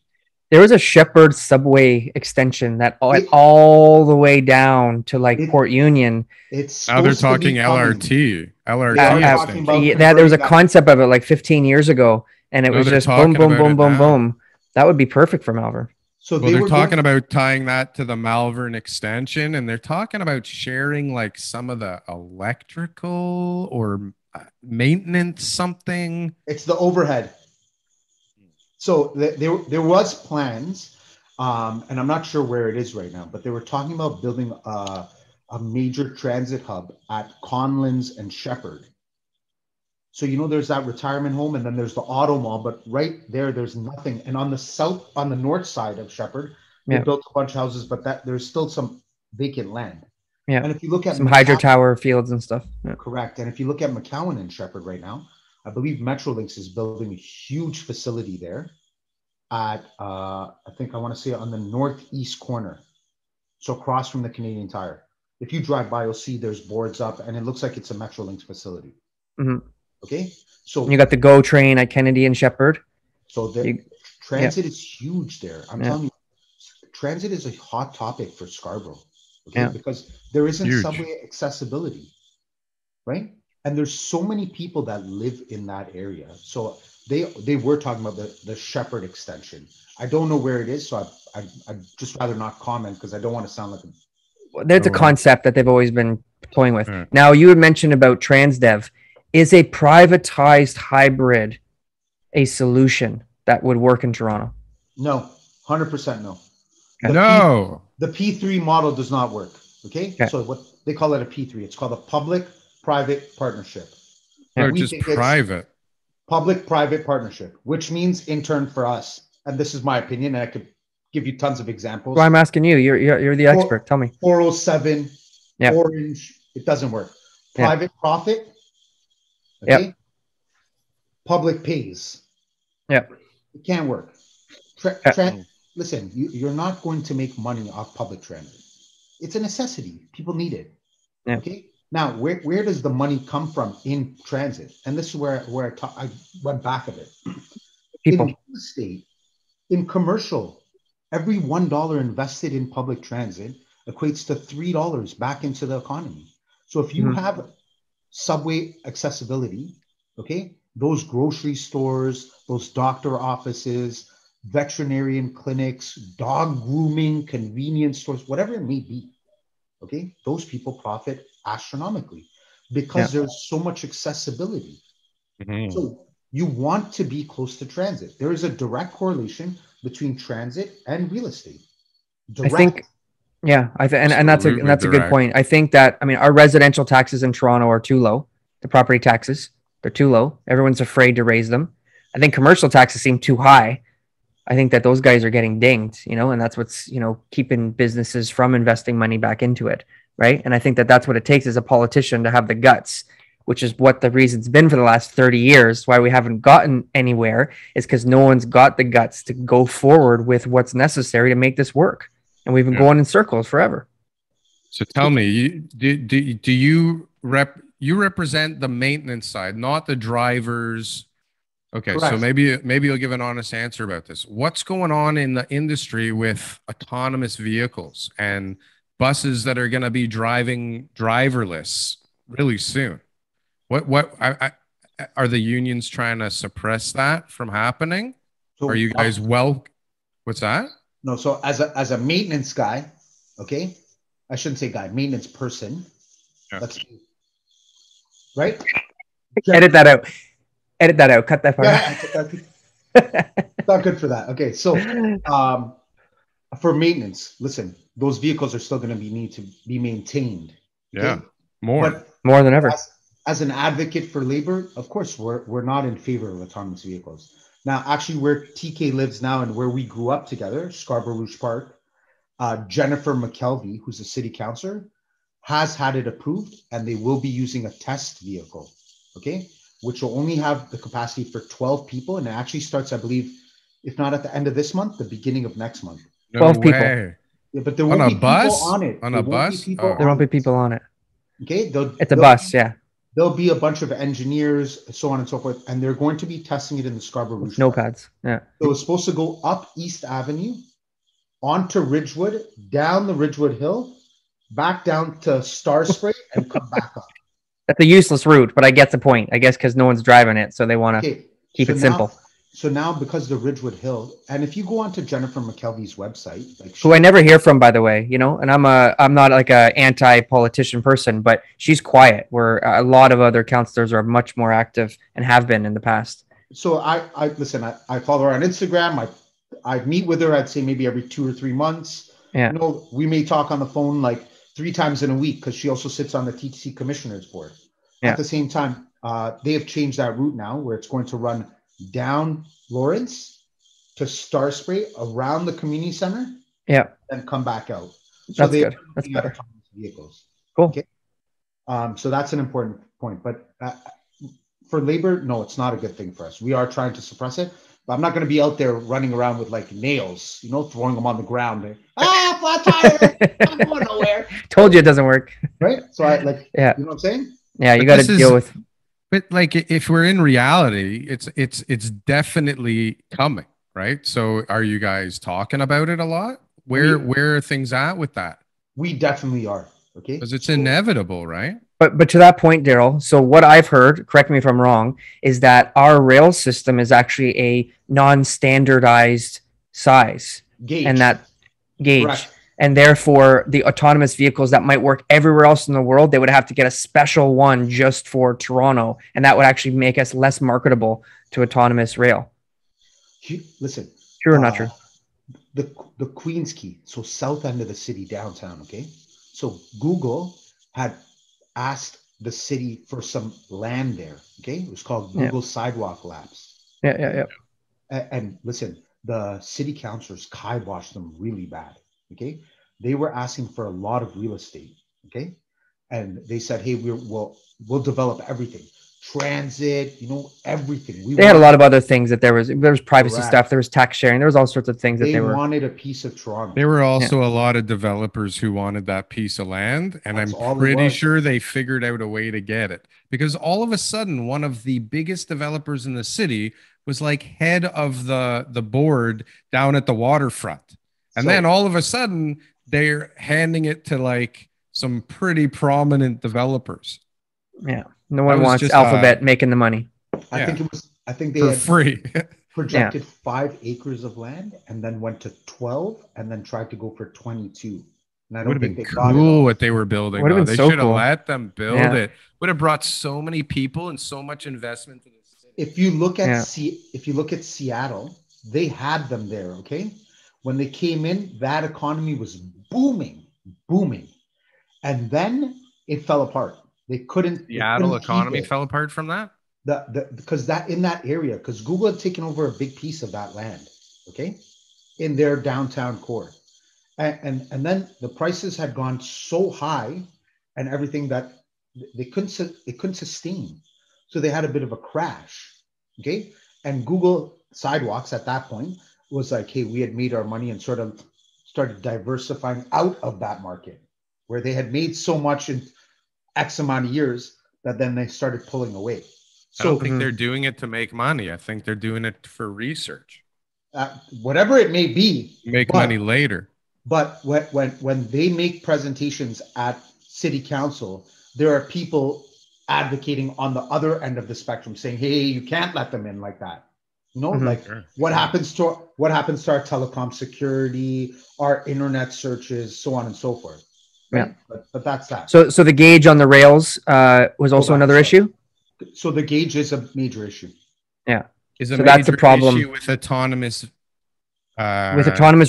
There was a Shepherd subway extension that went all the way down to like Port Union. It's now they're talking LRT. LRT. There was a concept of it like 15 years ago, and it was just boom, boom, boom, boom, boom. That would be perfect for Malvern. So they're talking about tying that to the Malvern extension, and they're talking about sharing like some of the electrical or maintenance something. It's the overhead. So there was plans, and I'm not sure where it is right now, but they were talking about building a major transit hub at Conlins and Shepherd. So, you know, there's that retirement home and then there's the auto mall, but right there's nothing. And on the north side of Shepherd, they built a bunch of houses, but there's still some vacant land. Yeah. And if you look at some hydro tower fields and stuff. Yeah. Correct. And if you look at McCowan and Shepherd right now, I believe Metrolinx is building a huge facility there at, I think I want to say on the northeast corner. So across from the Canadian Tire. If you drive by, you'll see there's boards up and it looks like it's a Metrolinx facility. Mm-hmm. Okay. So you got the GO train at Kennedy and Shepherd. So the transit is huge there. I'm telling you, transit is a hot topic for Scarborough. Okay. Because there isn't subway accessibility. Right. And there's so many people that live in that area. So they were talking about the Shepherd extension. I don't know where it is, so I'd just rather not comment because I don't want to sound like that's a concept that they've always been toying with. Now, you had mentioned about Transdev. Is a privatized hybrid a solution that would work in Toronto? No, 100% no. The P3 model does not work. Okay? So what they call it a P3. It's called a public-private partnership. Or just private. Public-private partnership, which means in turn for us, and this is my opinion, and I could give you tons of examples. Well, I'm asking you. You're the expert. Tell me. 407, Orange, it doesn't work. Private profit, okay? Public pays. Yeah. It can't work. listen, you're not going to make money off public transit. It's a necessity. People need it. Yeah. Okay. Now, where does the money come from in transit? And this is where I went back a bit. In People. real estate, in commercial, every $1 invested in public transit equates to $3 back into the economy. So if you Mhm. have subway accessibility, okay, those grocery stores, those doctor offices, veterinarian clinics, dog grooming, convenience stores, whatever it may be, okay, those people profit astronomically because there's so much accessibility. Mhm. So you want to be close to transit. There is a direct correlation between transit and real estate. I Direct. think, yeah, and Absolutely that's a good direct. point. I think that, I mean, our residential taxes in Toronto are too low. The property taxes, they're too low. Everyone's afraid to raise them. I think commercial taxes seem too high. I think that those guys are getting dinged, and that's what's, keeping businesses from investing money back into it, right? And I think that that's what it takes as a politician to have the guts, which is what the reason's been for the last 30 years, why we haven't gotten anywhere, is because no one's got the guts to go forward with what's necessary to make this work. And we've been Yeah. going in circles forever. So tell me, do you represent the maintenance side, not the drivers? Okay, so Correct. maybe you'll give an honest answer about this. What's going on in the industry with autonomous vehicles and buses that are going to be driving driverless really soon? Are the unions trying to suppress that from happening? Are So you guys what's that? no, so as a maintenance guy, okay, I shouldn't say guy, maintenance person. Yeah. That's right. Edit that out. Edit that out. Cut that part Yeah, it's not good for that. Okay, so for maintenance, listen, those vehicles are still going to need to be maintained. Okay? Yeah, more. But more than ever. as an advocate for labor, of course, we're not in favor of autonomous vehicles. Now, actually, where TK lives now and where we grew up together, Scarborough Rouge Park, Jennifer McKelvey, who's a city councillor, has had it approved, and they will be using a test vehicle, okay, which will only have the capacity for 12 people, and it actually starts, I believe, if not at the end of this month, the beginning of next month. No 12 people. way. Yeah, but there On won't a be people bus? on it. On There a won't be bus? people Oh. There won't be on it. people on it. Okay, It's a bus, yeah. there'll be a bunch of engineers, so on and so forth, and they're going to be testing it in the Scarborough Rouge No Park. pads. Yeah. So it's supposed to go up East Avenue, onto Ridgewood, down the Ridgewood Hill, back down to Star Spray, and come back up. That's a useless route, but I get the point. I guess because no one's driving it, so they want to Okay, keep so it simple. now because the Ridgewood Hill, and if you go onto Jennifer McKelvey's website, like Who I never hear from, by the way, and I'm not like a anti-politician person, but she's quiet. Where a lot of other counselors are much more active and have been in the past. so I listen. I follow her on Instagram. I meet with her. I'd say maybe every 2 or 3 months. Yeah. We may talk on the phone like 3 times in a week because she also sits on the TTC commissioners board. Yeah. At the same time, they have changed that route now, where it's going to run down Lawrence to Star Spray around the community center, Yeah. and come back out. So That's they good. are That's looking at better. autonomous vehicles. Cool. Okay. So that's an important point. But for labor, no, it's not a good thing for us. We are trying to suppress it, but I'm not going to be out there running around with like nails, throwing them on the ground. Flat tire! I'm going nowhere. Told you it doesn't work. Right? So Yeah. You know what I'm saying? Yeah, you But got to this deal is- with. But like, if we're in reality, it's definitely coming, right? So are you guys talking about it a lot? Where are things at with that? We definitely are. Okay. Because it's inevitable, right? But to that point, Darryl, so what I've heard, correct me if I'm wrong, is that our rail system is actually a non-standardized size Gauge. and that gauge. Correct. And therefore, the autonomous vehicles that might work everywhere else in the world, they would have to get a special one just for Toronto. And that would actually make us less marketable to autonomous rail. Listen. True or not true? The Queen's Quay, so south end of the city, downtown, okay? So Google had asked the city for some land there, okay? It was called Google Sidewalk Labs. Yeah. And listen, the city councilors kiboshed them really bad, okay? They were asking for a lot of real estate, okay? And they said, hey, we'll develop everything. transit, everything. They had a lot of other things that there was privacy stuff, there was tax sharing, there was all sorts of things that They they were. wanted a piece of Toronto. There were also a lot of developers who wanted that piece of land, and That's I'm all it pretty was. sure they figured out a way to get it because all of a sudden, one of the biggest developers in the city was like head of the board down at the waterfront, and So- then all of a sudden they're handing it to like some pretty prominent developers Yeah, no one was wants just, Alphabet making the money. I think they for had free. projected 5 acres of land and then went to 12 and then tried to go for 22. And I Would don't have think been they got it cool all. what they were building. Would have Though. been They so should have cool. let them build Yeah. it. Would have brought so many people and so much investment to the city. If you look at Seattle, they had them there, okay? When they came in, that economy was booming. And then it fell apart. They couldn't Seattle keep economy it. fell apart from that. Because that in that area, because Google had taken over a big piece of that land, okay, in their downtown core, and then the prices had gone so high, and everything that they couldn't sustain, so they had a bit of a crash, okay, and Google Sidewalks at that point was like, hey, we had made our money and sort of started diversifying out of that market where they had made so much in X amount of years that then they started pulling away. I don't think they're doing it to make money. I think they're doing it for research. Whatever it may be, Make money later. But when they make presentations at city council, there are people advocating on the other end of the spectrum saying, hey, you can't let them in like that. Like what happens to our telecom security, our internet searches, so on and so forth. Right? Yeah. But that's that. So the gauge on the rails was also another issue. So the gauge is a major issue. Yeah. Is a so major that's the problem issue with autonomous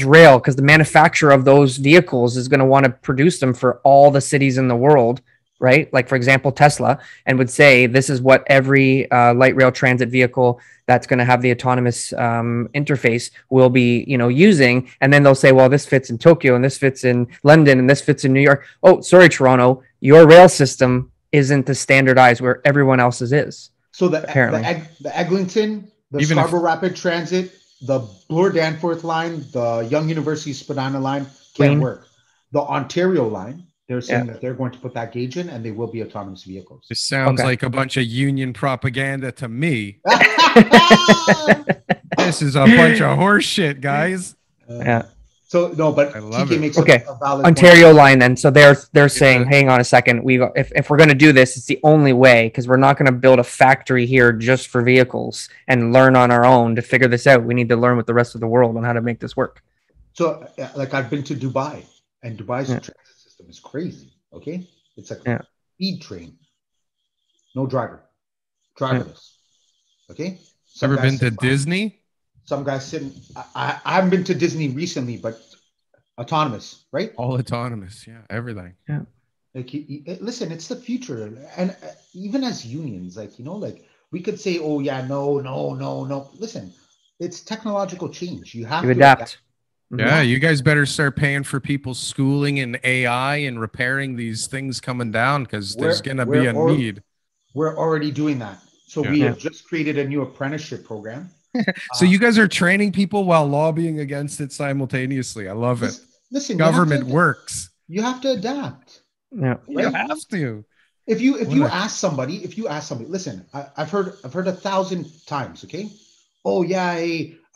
rail, because the manufacturer of those vehicles is going to want to produce them for all the cities in the world, right? Like, for example, Tesla, and would say this is what every light rail transit vehicle that's going to have the autonomous interface will be, using. And then they'll say, well, this fits in Tokyo and this fits in London and this fits in New York. Oh, sorry, Toronto, your rail system isn't the standardized where everyone else's is. So the Eglinton, the Scarborough Rapid Transit, the Bloor Danforth line, the Young University Spadina line can't work. The Ontario line, they're saying that they're going to put that gauge in and they will be autonomous vehicles. This sounds like a bunch of union propaganda to me. This is a bunch of horse shit, guys. So no, but I love TK it. makes a valid Ontario point. line then. So they're saying, hang on a second, if we're going to do this, it's the only way, because we're not going to build a factory here just for vehicles and learn on our own to figure this out. We need to learn with the rest of the world on how to make this work. So like I've been to Dubai, and Dubai's transit system is crazy. Okay, it's like a speed train, no driverless. Okay. Ever been to Disney? Some guys sitting. I haven't been to Disney recently, but autonomous, right? All autonomous, everything. Yeah. Like, listen, it's the future, and even as unions, like we could say, oh yeah, no. Listen, it's technological change. You have to adapt. Yeah, you guys better start paying for people's schooling in AI and repairing these things coming down, because there's going to be a need. We're already doing that. So we have just created a new apprenticeship program. So you guys are training people while lobbying against it simultaneously. I love it. Listen, government works. You have to adapt. Yeah, you have to. If you ask somebody, listen, I've heard 1,000 times. Okay, oh yeah,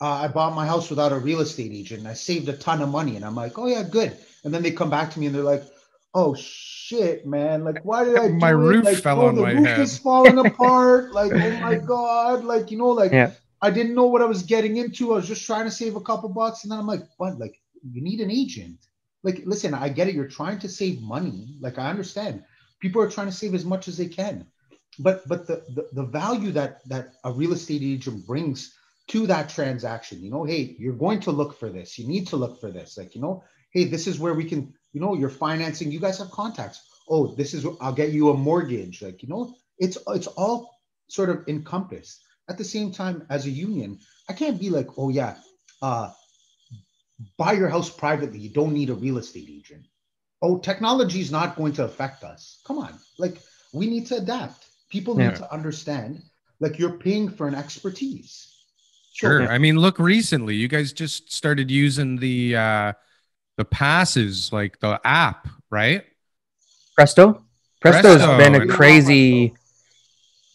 I bought my house without a real estate agent. And I saved a ton of money, and I'm like, oh yeah, good. And then they come back to me and they're like, oh shit, man, like why did I do my it? roof like, fell on my roof head. is falling apart. Like, oh my god, like I didn't know what I was getting into. I was just trying to save a couple bucks, and then I'm like, but like you need an agent. Like, listen, I get it. You're trying to save money. Like, I understand. People are trying to save as much as they can, but the value that a real estate agent brings to that transaction, hey, you're going to look for this. You need to look for this. Like, hey, this is where we can, you're financing. You guys have contacts. Oh, this is, I'll get you a mortgage. Like, it's all sort of encompassed. At the same time, as a union, I can't be like, oh yeah, buy your house privately. You don't need a real estate agent. Oh, technology is not going to affect us. Come on. Like, we need to adapt. People Yeah. need to understand, like, you're paying for an expertise. Sure. Yeah. I mean, look, recently you guys just started using the passes, like the app, right? Presto's been a And We don't want crazy. Presto.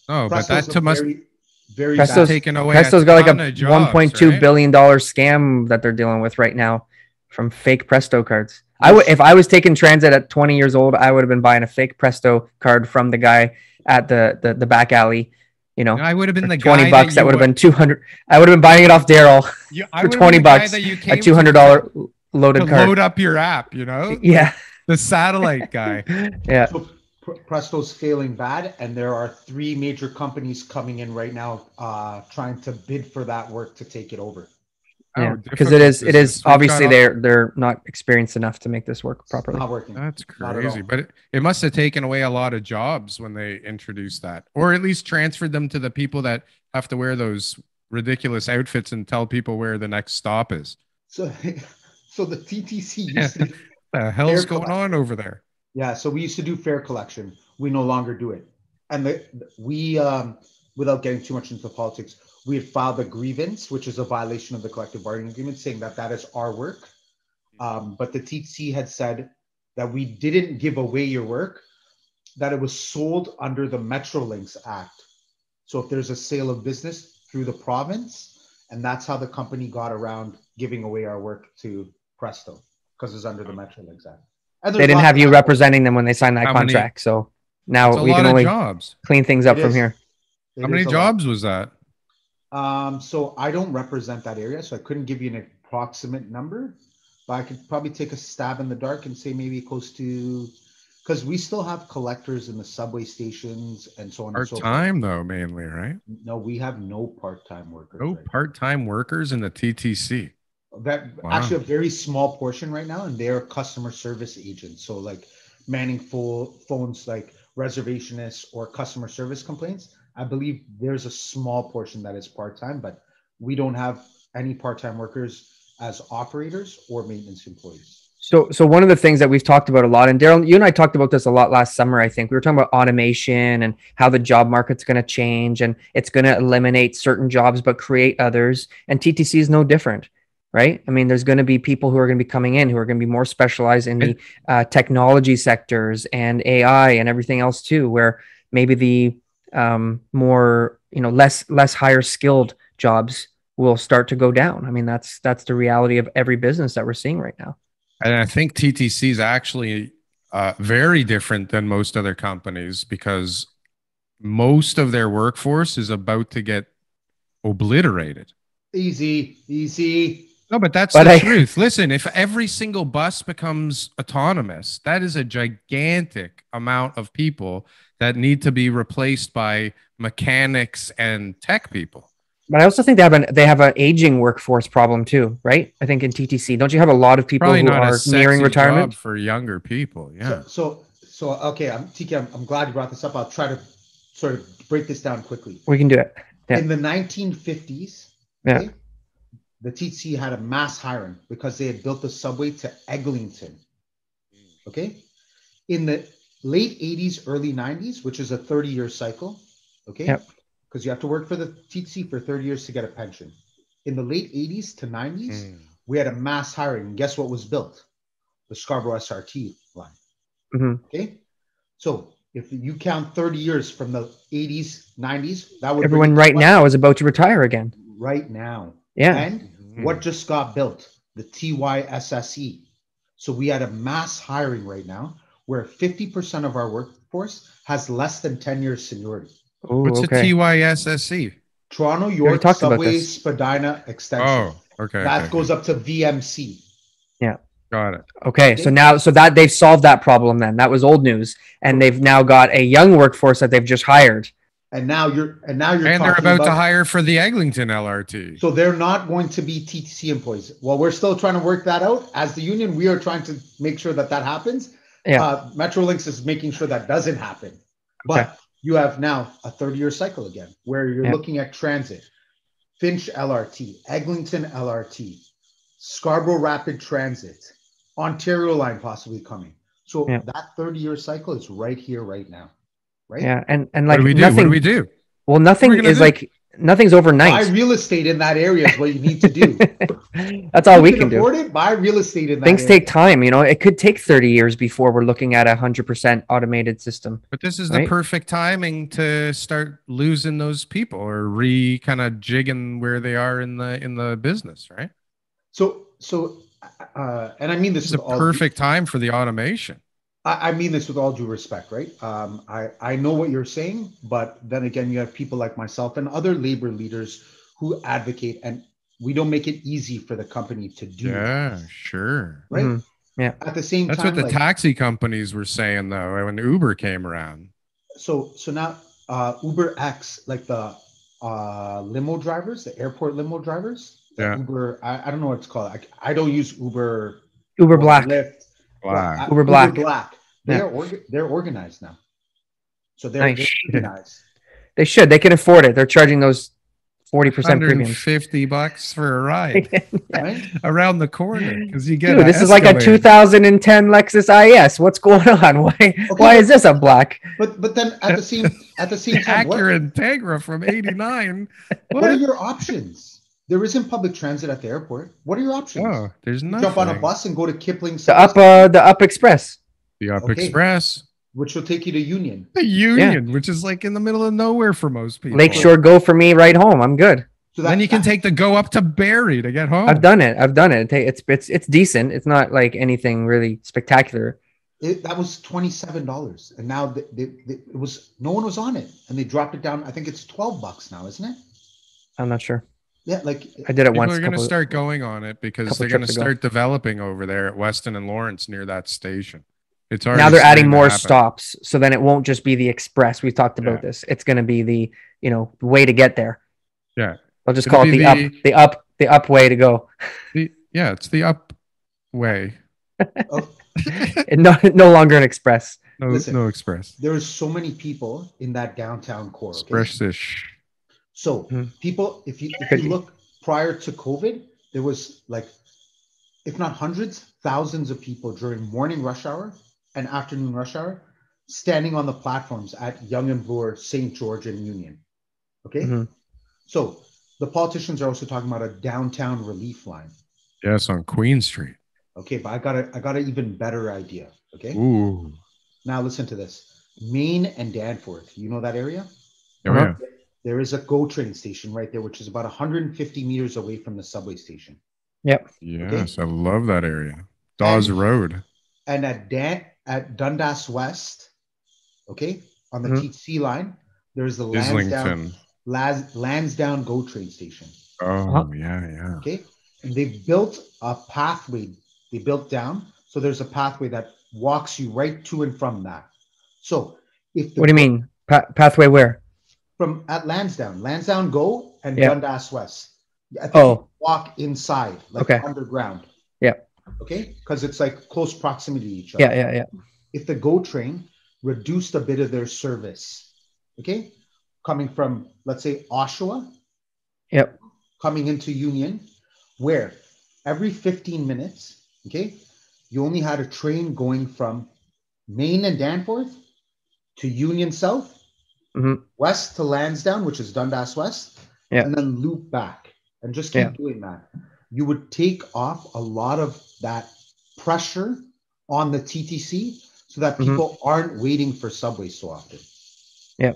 oh, but Presto's that a to must very, very must have bad. Presto's taken away a Presto's got like ton a of jobs, 1.2 right? billion dollar scam that they're dealing with right now from fake Presto cards. Yes. If I was taking transit at 20 years old, I would have been buying a fake Presto card from the guy at the back alley. You know, I would have been for the 20 guy bucks. that That would have you been 200. I would have been buying it off Darryl I for would have been 20 the guy bucks, that you a came $200 loaded to card. load up your app, you know? Yeah. The satellite guy. Yeah. So Presto's failing bad, and there are 3 major companies coming in right now trying to bid for that work to take it over. Yeah, How because difficult it is is this? We've got obviously all- they're not experienced enough to make this work properly. Not working. That's Not at crazy. all. But it must have taken away a lot of jobs when they introduced that, or at least transferred them to the people that have to wear those ridiculous outfits and tell people where the next stop is. So, so the TTC Yeah. used to do The hell's fair going on over there? Yeah, so we used to do fare collection. We no longer do it. And we, without getting too much into politics, we had filed a grievance, which is a violation of the collective bargaining agreement, saying that that is our work. But the TTC had said that we didn't give away your work, that it was sold under the Metrolinx Act. So if there's a sale of business through the province, and that's how the company got around giving away our work to Presto, because it's under the Metrolinx Act. And They there's didn't lots have of you that- representing them when they signed that How many- contract. So That's now a we lot can of only jobs. clean things up It from is. here. It How many is a lot. jobs was that? So I don't represent that area, so I couldn't give you an approximate number, but I could probably take a stab in the dark and say maybe close to, because we still have collectors in the subway stations and so on and Part so forth. time though, mainly, right? No, we have no part-time workers. No right part-time workers in the TTC. That Wow. actually a very small portion right now, and they're customer service agents. So like manning phones, like reservationists or customer service complaints. I believe there's a small portion that is part-time, but we don't have any part-time workers as operators or maintenance employees. So one of the things that we've talked about a lot, and Darryl, you and I talked about this a lot last summer. I think we were talking about automation and how the job market's going to change, and it's going to eliminate certain jobs but create others. And TTC is no different, right? I mean, there's going to be people who are going to be coming in who are going to be more specialized in the technology sectors and AI and everything else too, where maybe the more less higher skilled jobs will start to go down. I mean, that's the reality of every business that we're seeing right now. And I think TTC is actually very different than most other companies because most of their workforce is about to get obliterated. Easy. No, but that's the truth. Listen, if every single bus becomes autonomous, that is a gigantic amount of people that need to be replaced by mechanics and tech people. But I also think they have an aging workforce problem too, right? I think in TTC, don't you have a lot of people Probably who not are a sexy nearing retirement job for younger people? Yeah. So okay, TK, I'm glad you brought this up. I'll try to sort of break this down quickly. We can do it. Yeah. In the 1950s, okay, the TTC had a mass hiring because they had built the subway to Eglinton. Okay, in the late 80s, early 90s, which is a 30-year cycle, okay, because you have to work for the TTC for 30 years to get a pension. In the late 80s to 90s, we had a mass hiring. And guess what was built? The Scarborough SRT line. Mm-hmm. Okay, so if you count 30 years from the 80s, 90s, that would everyone right now is about to retire again. Right now. Yeah. And what just got built? The TYSSE. So we had a mass hiring right now where 50% of our workforce has less than 10 years seniority. Ooh, What's a TYSSE? Toronto York Subway Spadina Extension. Oh, okay. That goes up to VMC. Yeah. Got it. Okay. So that they've solved that problem then. That was old news. And they've now got a young workforce that they've just hired. And now you're and they're about to hire for the Eglinton LRT. So they're not going to be TTC employees. Well, we're still trying to work that out. As the union, we are trying to make sure that happens. Yeah. Metrolinx is making sure that doesn't happen. But you have now a 30-year cycle again, where you're looking at transit, Finch LRT, Eglinton LRT, Scarborough Rapid Transit, Ontario Line possibly coming. So that 30-year cycle is right here, right now. right? Yeah, and What like do we do? nothing. What do we do? Well, What are nothing we gonna is do? like nothing's Buy overnight. real estate in that area is what you need to do. That's all You we can can do. afford it. Buy real estate in that Things area. take time, you know. It could take 30 years before we're looking at 100% automated system. But this is Right? the perfect timing to start losing those people or kind of jigging where they are in the business, right? So, and I mean this It's with a all perfect time for the automation. I mean this with all due respect, right? I know what you're saying, but then again, you have people like myself and other labor leaders who advocate, and we don't make it easy for the company to do Yeah, that, sure. right? Mhm. Yeah. At the same That's time, what the like taxi companies were saying though when Uber came around. so now Uber X, like the limo drivers, the airport limo drivers, the Yeah. Uber, I don't know what it's called. I don't use Uber Uber or Black. Lyft. Black. Uber Black. Black. Yeah. They're organized now. So they're Nice. unionized. They should. They can afford it. They're charging those 40% premiums. $150 for a ride Yeah. Right? around the corner because you get Dude, this is like a Escalade. 2010 Lexus IS. What's going on? Why is this a black? But then at the same The time, Acura Integra from '89. what are your options? There isn't public transit at the airport. What are your options? Oh, there's You nothing. jump on a bus and go to Kipling, The Up Express. The Up Okay. Express. which will take you to Union. The Union, which is like in the middle of nowhere for most people. Lakeshore Go for me right home. I'm good. So Then you can take the Go up to Barrie to get home. I've done it. It's decent. It's not like anything really spectacular. That was $27, and now it was no one was on it, and they dropped it down. I think it's $12 now, isn't it? I'm not sure. Yeah, like I did it People once. are going to start going on it because they're going to start developing over there at Weston and Lawrence near that station. It's already now they're adding starting to more happen. stops, so then it won't just be the express. We've talked about this. It's going to be the way to get there. Yeah, I'll just It'll call it be the up way to go. It's the up way. oh, no longer an express. Listen, No express. there's so many people in that downtown core. Okay? Express-ish. So people, if you look prior to COVID, there was like, if not hundreds, thousands of people during morning rush hour and afternoon rush hour standing on the platforms at Yonge and Bloor, St. George, and Union. Okay. So the politicians are also talking about a downtown relief line. Yes, on Queen Street. Okay, but I got an even better idea. Okay. Ooh. Now listen to this. Main and Danforth. You know that area? Oh, yeah. There is a GO train station right there, which is about 150 meters away from the subway station. Yep. Yes, I love that area. Dawes Road. And at Dundas West, okay, on the TTC line, there's the Lansdowne GO train station. Oh, yeah. Okay, and they built a pathway. They built down, so there's a pathway that walks you right to and from that. So if what do you mean pathway where? From at Lansdowne GO and Dundas West. I think you walk inside, like underground. Yeah. Okay, because it's like close proximity to each other. Yeah. If the GO train reduced a bit of their service, okay, coming from, let's say, Oshawa, coming into Union, where every 15 minutes, okay, you only had a train going from Main and Danforth to Union South, west to Lansdowne, which is Dundas West, and then loop back and just keep doing that. You would take off a lot of that pressure on the TTC so that people aren't waiting for subways so often. Yeah.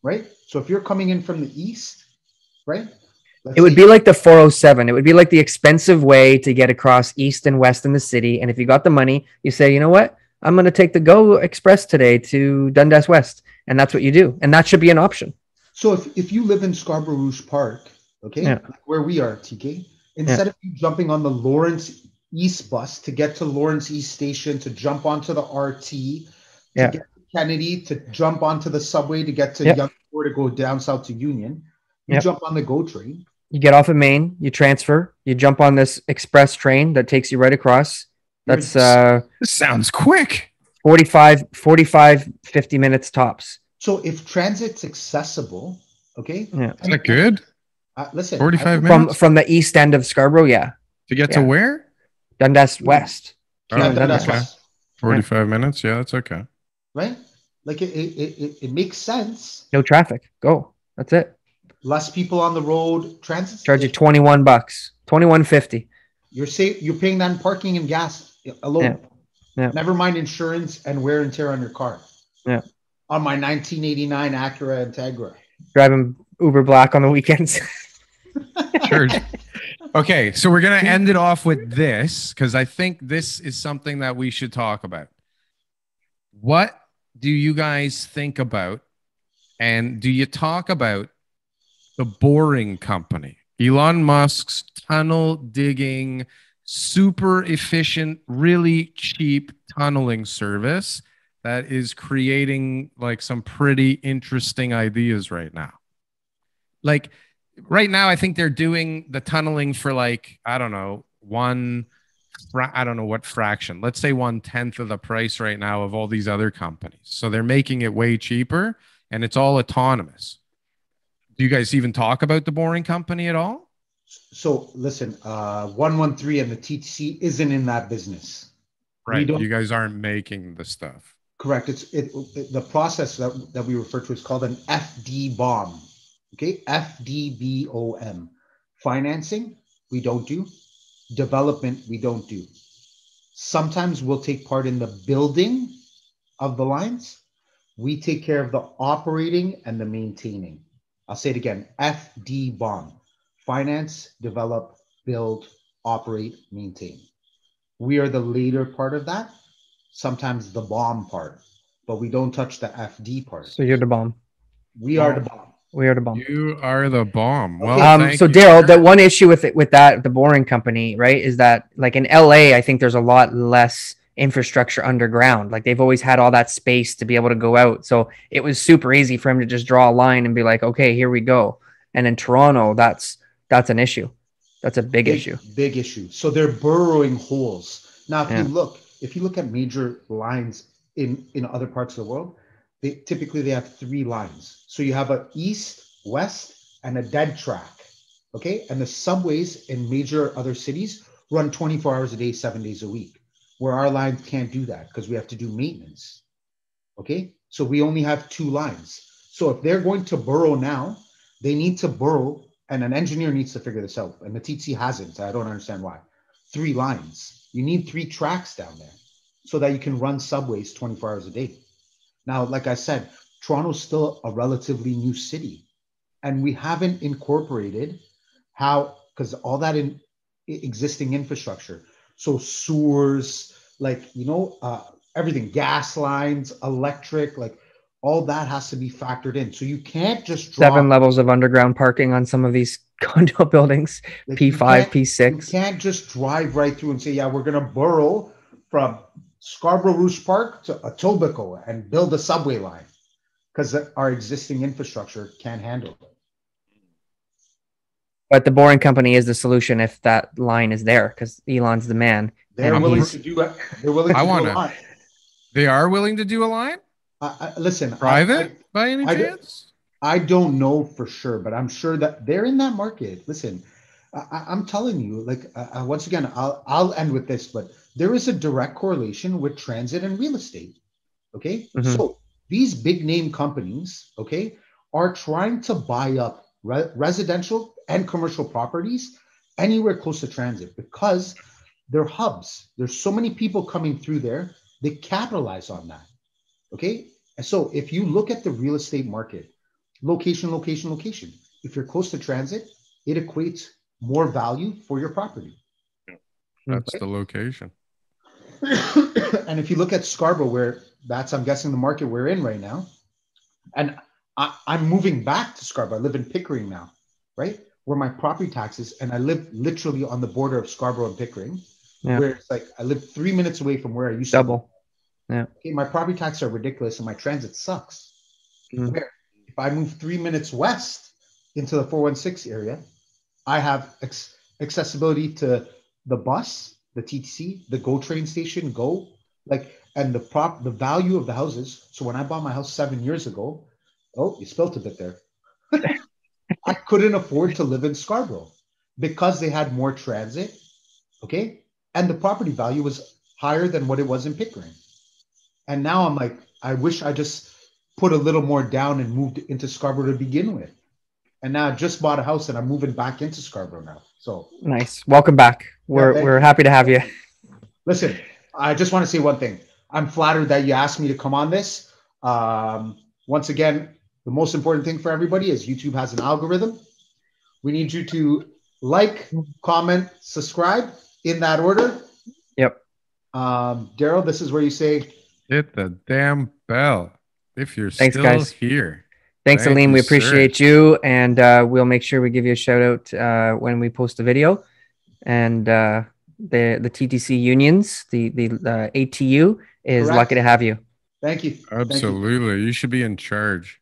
Right? So if you're coming in from the east, right? It would be like the 407. It would be like the expensive way to get across east and west in the city. And if you got the money, you say, you know what? I'm going to take the GO Express today to Dundas West. And that's what you do. And that should be an option. So if you live in Scarborough Rouge Park, okay, like where we are, TK, instead of you jumping on the Lawrence East bus to get to Lawrence East Station, to jump onto the RT, to get to Kennedy, to jump onto the subway to get to Yonge or to go down south to Union, you jump on the GO train. You get off of Main, you transfer, you jump on this express train that takes you right across. That's this sounds quick. 45, 50 minutes tops. So if transit's accessible, okay, is that good? Listen, 45 minutes from the east end of Scarborough, to get to where? Dundas West. Dundas West. 45 minutes, that's okay. Right? Like it makes sense. No traffic. Go. That's it. Less people on the road. Transit. Charge you $21, $21.50. You're paying that in parking and gas Yeah. alone. Yeah. Never mind insurance and wear and tear on your car. Yeah. On my 1989 Acura Integra. Driving Uber Black on the weekends. Sure. Okay, so we're gonna end it off with this because I think this is something that we should talk about. What do you guys think about, and do you talk about the Boring Company? Elon Musk's tunnel digging, super efficient, really cheap tunneling service that is creating like some pretty interesting ideas right now. Like right now, I think they're doing the tunneling for like, I don't know, I don't know what fraction. Let's say 1/10 of the price right now of all these other companies. So they're making it way cheaper and it's all autonomous. Do you guys even talk about the Boring Company at all? So listen, 113 and the TTC isn't in that business. Right. don't- You guys aren't making the stuff. Correct. The process that we refer to is called an FD bomb. Okay, FDBOM. Financing, we don't do. Development, we don't do. Sometimes we'll take part in the building of the lines. We take care of the operating and the maintaining. I'll say it again, FD bomb. Finance, develop, build, operate, maintain. We are the later part of that, sometimes the bomb part, but we don't touch the FD part. So you're the bomb. We are the bomb. We are the bomb. You are the bomb. Well, So Darryl, the one issue with the Boring Company, right, is that like in LA, I think there's a lot less infrastructure underground. Like they've always had all that space to be able to go out. So it was super easy for him to just draw a line and be like, okay, here we go. And in Toronto, that's an issue. That's a big issue. Big issue. So they're burrowing holes. Now, if you look at major lines in other parts of the world, they have 3 lines. So you have a east, west, and a dead track. Okay. And the subways in major other cities run 24 hours a day, 7 days a week, where our lines can't do that because we have to do maintenance. Okay. So we only have 2 lines. So if they're going to burrow now, they need to burrow, and an engineer needs to figure this out. And the TTC hasn't. I don't understand why. 3 lines. You need 3 tracks down there so that you can run subways 24 hours a day. Now, like I said, Toronto's still a relatively new city, and we haven't incorporated because all that in existing infrastructure. So sewers, like, everything, gas lines, electric, like all that has to be factored in. So you can't just drop 7 levels of underground parking on some of these condo buildings, like P5, P6. You can't just drive right through and say, yeah, we're going to burrow from Scarborough Rouge Park to Etobicoke and build a subway line, because our existing infrastructure can't handle it. But the Boring Company is the solution if that line is there, because Elon's the man. They're willing to do it. They're willing to do a line. They are willing to do a line? Listen, private by any chance? I don't know for sure, but I'm sure that they're in that market. Listen, I'm telling you, like, once again, I'll end with this, but there is a direct correlation with transit and real estate. Okay. Mm-hmm. So these big name companies, okay, are trying to buy up residential and commercial properties anywhere close to transit because they're hubs. There's so many people coming through there. They capitalize on that. Okay. And so if you look at the real estate market, location, if you're close to transit, it equates more value for your property. That's right? The location. And if you look at Scarborough, I'm guessing the market we're in right now, and I'm moving back to Scarborough. I live in Pickering now, right? Where my property taxes, and I live literally on the border of Scarborough and Pickering, where it's like I live 3 minutes away from where I used to live. Yeah. Okay, my property taxes are ridiculous and my transit sucks. Mm-hmm. Where if I move 3 minutes west into the 416 area, I have accessibility to the bus, the TTC, the GO train station, and the value of the houses. So when I bought my house 7 years ago, you spilt a bit there. I couldn't afford to live in Scarborough because they had more transit, okay? And the property value was higher than what it was in Pickering. And now I'm like, I wish I just put a little more down and moved into Scarborough to begin with. And now I just bought a house and I'm moving back into Scarborough now. So Nice. Welcome back. We're you. happy to have you. Listen, I just want to say one thing. I'm flattered that you asked me to come on this. Once again, the most important thing for everybody is YouTube has an algorithm. We need you to like, comment, subscribe in that order. Yep. Darryl, this is where you say, hit the damn bell if you're Thanks, still guys. here. Thanks, Thank Aleem. you, We sir. appreciate you. And we'll make sure we give you a shout out when we post the video. And the TTC unions, the ATU is Correct. lucky to have you. thank you. Absolutely. You should be in charge.